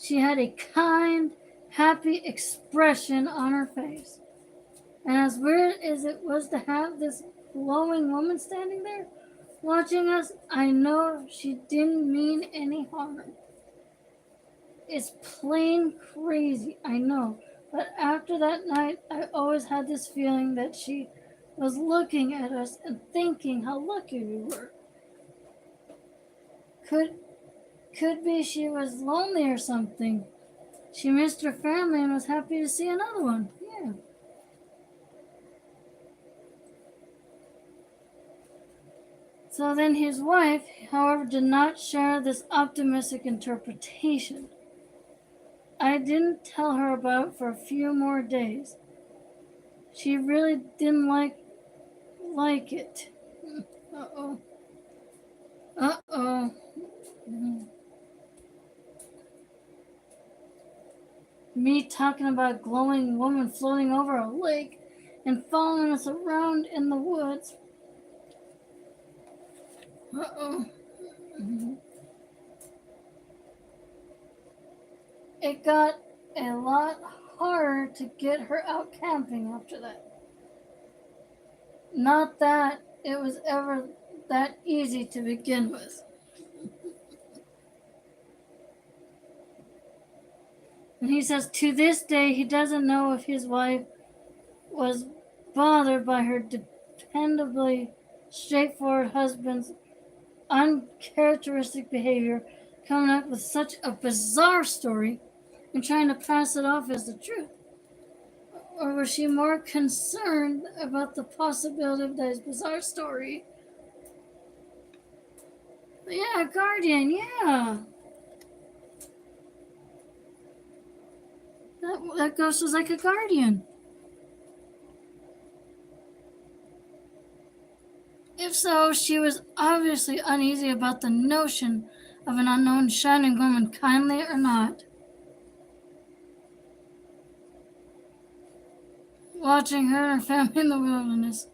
She had a kind, happy expression on her face. And as weird as it was to have this glowing woman standing there, watching us, I know she didn't mean any harm. It's plain crazy, I know. But after that night, I always had this feeling that she was looking at us and thinking how lucky we were. Could be she was lonely or something. She missed her family and was happy to see another one. Yeah. So then his wife, however, did not share this optimistic interpretation. I didn't tell her about it for a few more days. She really didn't like it. Uh-oh. Uh-oh. Me talking about a glowing woman floating over a lake and following us around in the woods. Uh-oh. It got a lot harder to get her out camping after that. Not that it was ever that easy to begin with. And he says to this day he doesn't know if his wife was bothered by her dependably straightforward husband's uncharacteristic behavior, coming up with such a bizarre story and trying to pass it off as the truth. Or was she more concerned about the possibility of this bizarre story? Yeah, guardian, yeah. That ghost was like a guardian. If so, she was obviously uneasy about the notion of an unknown shining woman, kindly or not, watching her and her family in the wilderness.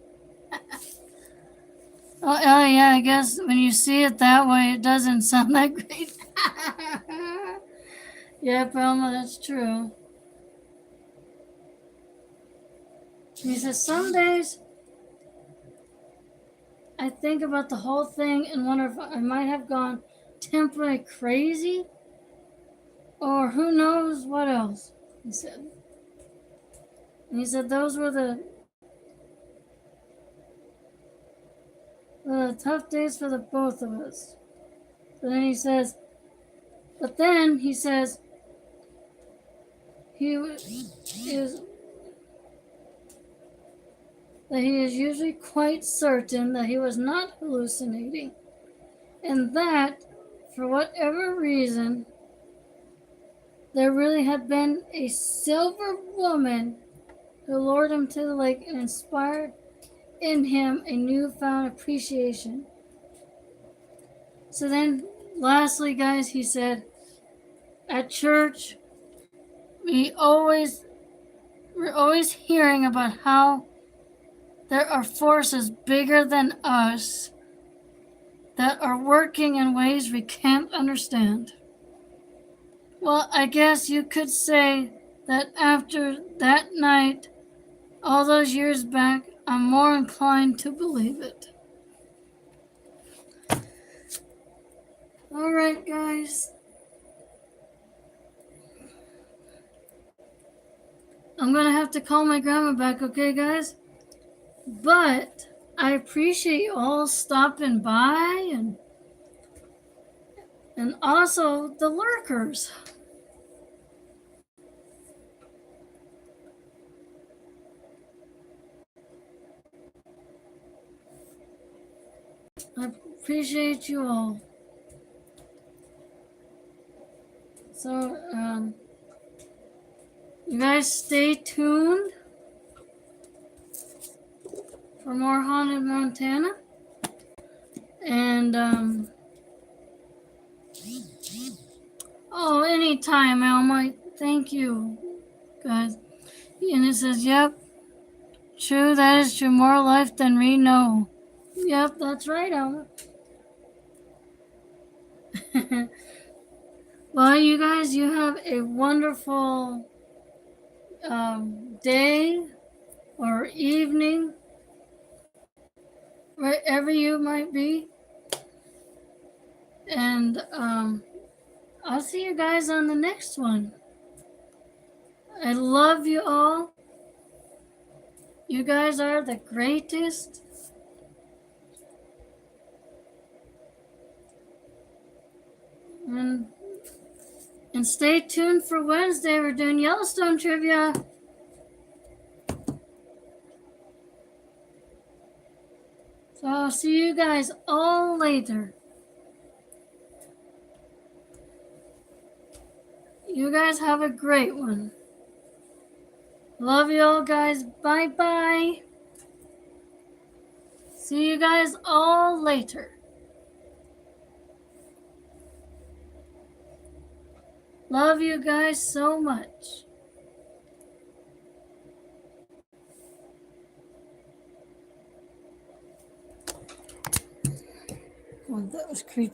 Oh, yeah, I guess when you see it that way, it doesn't sound that great. Yeah, Palma, that's true. He says, some days I think about the whole thing and wonder if I might have gone temporarily crazy or who knows what else, he said. And he said those were the tough days for the both of us. But then he says, he is that he is usually quite certain that he was not hallucinating, and that, for whatever reason, there really had been a silver woman who lured him to the lake and inspired in him a newfound appreciation. So then, lastly, guys, he said, at church, we're always hearing about how there are forces bigger than us that are working in ways we can't understand. Well, I guess you could say that after that night, all those years back, I'm more inclined to believe it. All right, guys. I'm going to have to call my grandma back, okay, guys? But I appreciate you all stopping by and also the lurkers. I appreciate you all. So, you guys stay tuned for more Haunted Montana. And, oh, anytime, Alma. Thank you, guys. And it says, yep, true, that is true. More life than we know. Yep, that's right, Alma. Well, you guys, you have a wonderful day or evening, wherever you might be. And I'll see you guys on the next one. I love you all. You guys are the greatest. And stay tuned for Wednesday. We're doing Yellowstone trivia. So I'll see you guys all later. You guys have a great one. Love you all, guys. Bye bye. See you guys all later. Love you guys so much. Oh, that was creepy.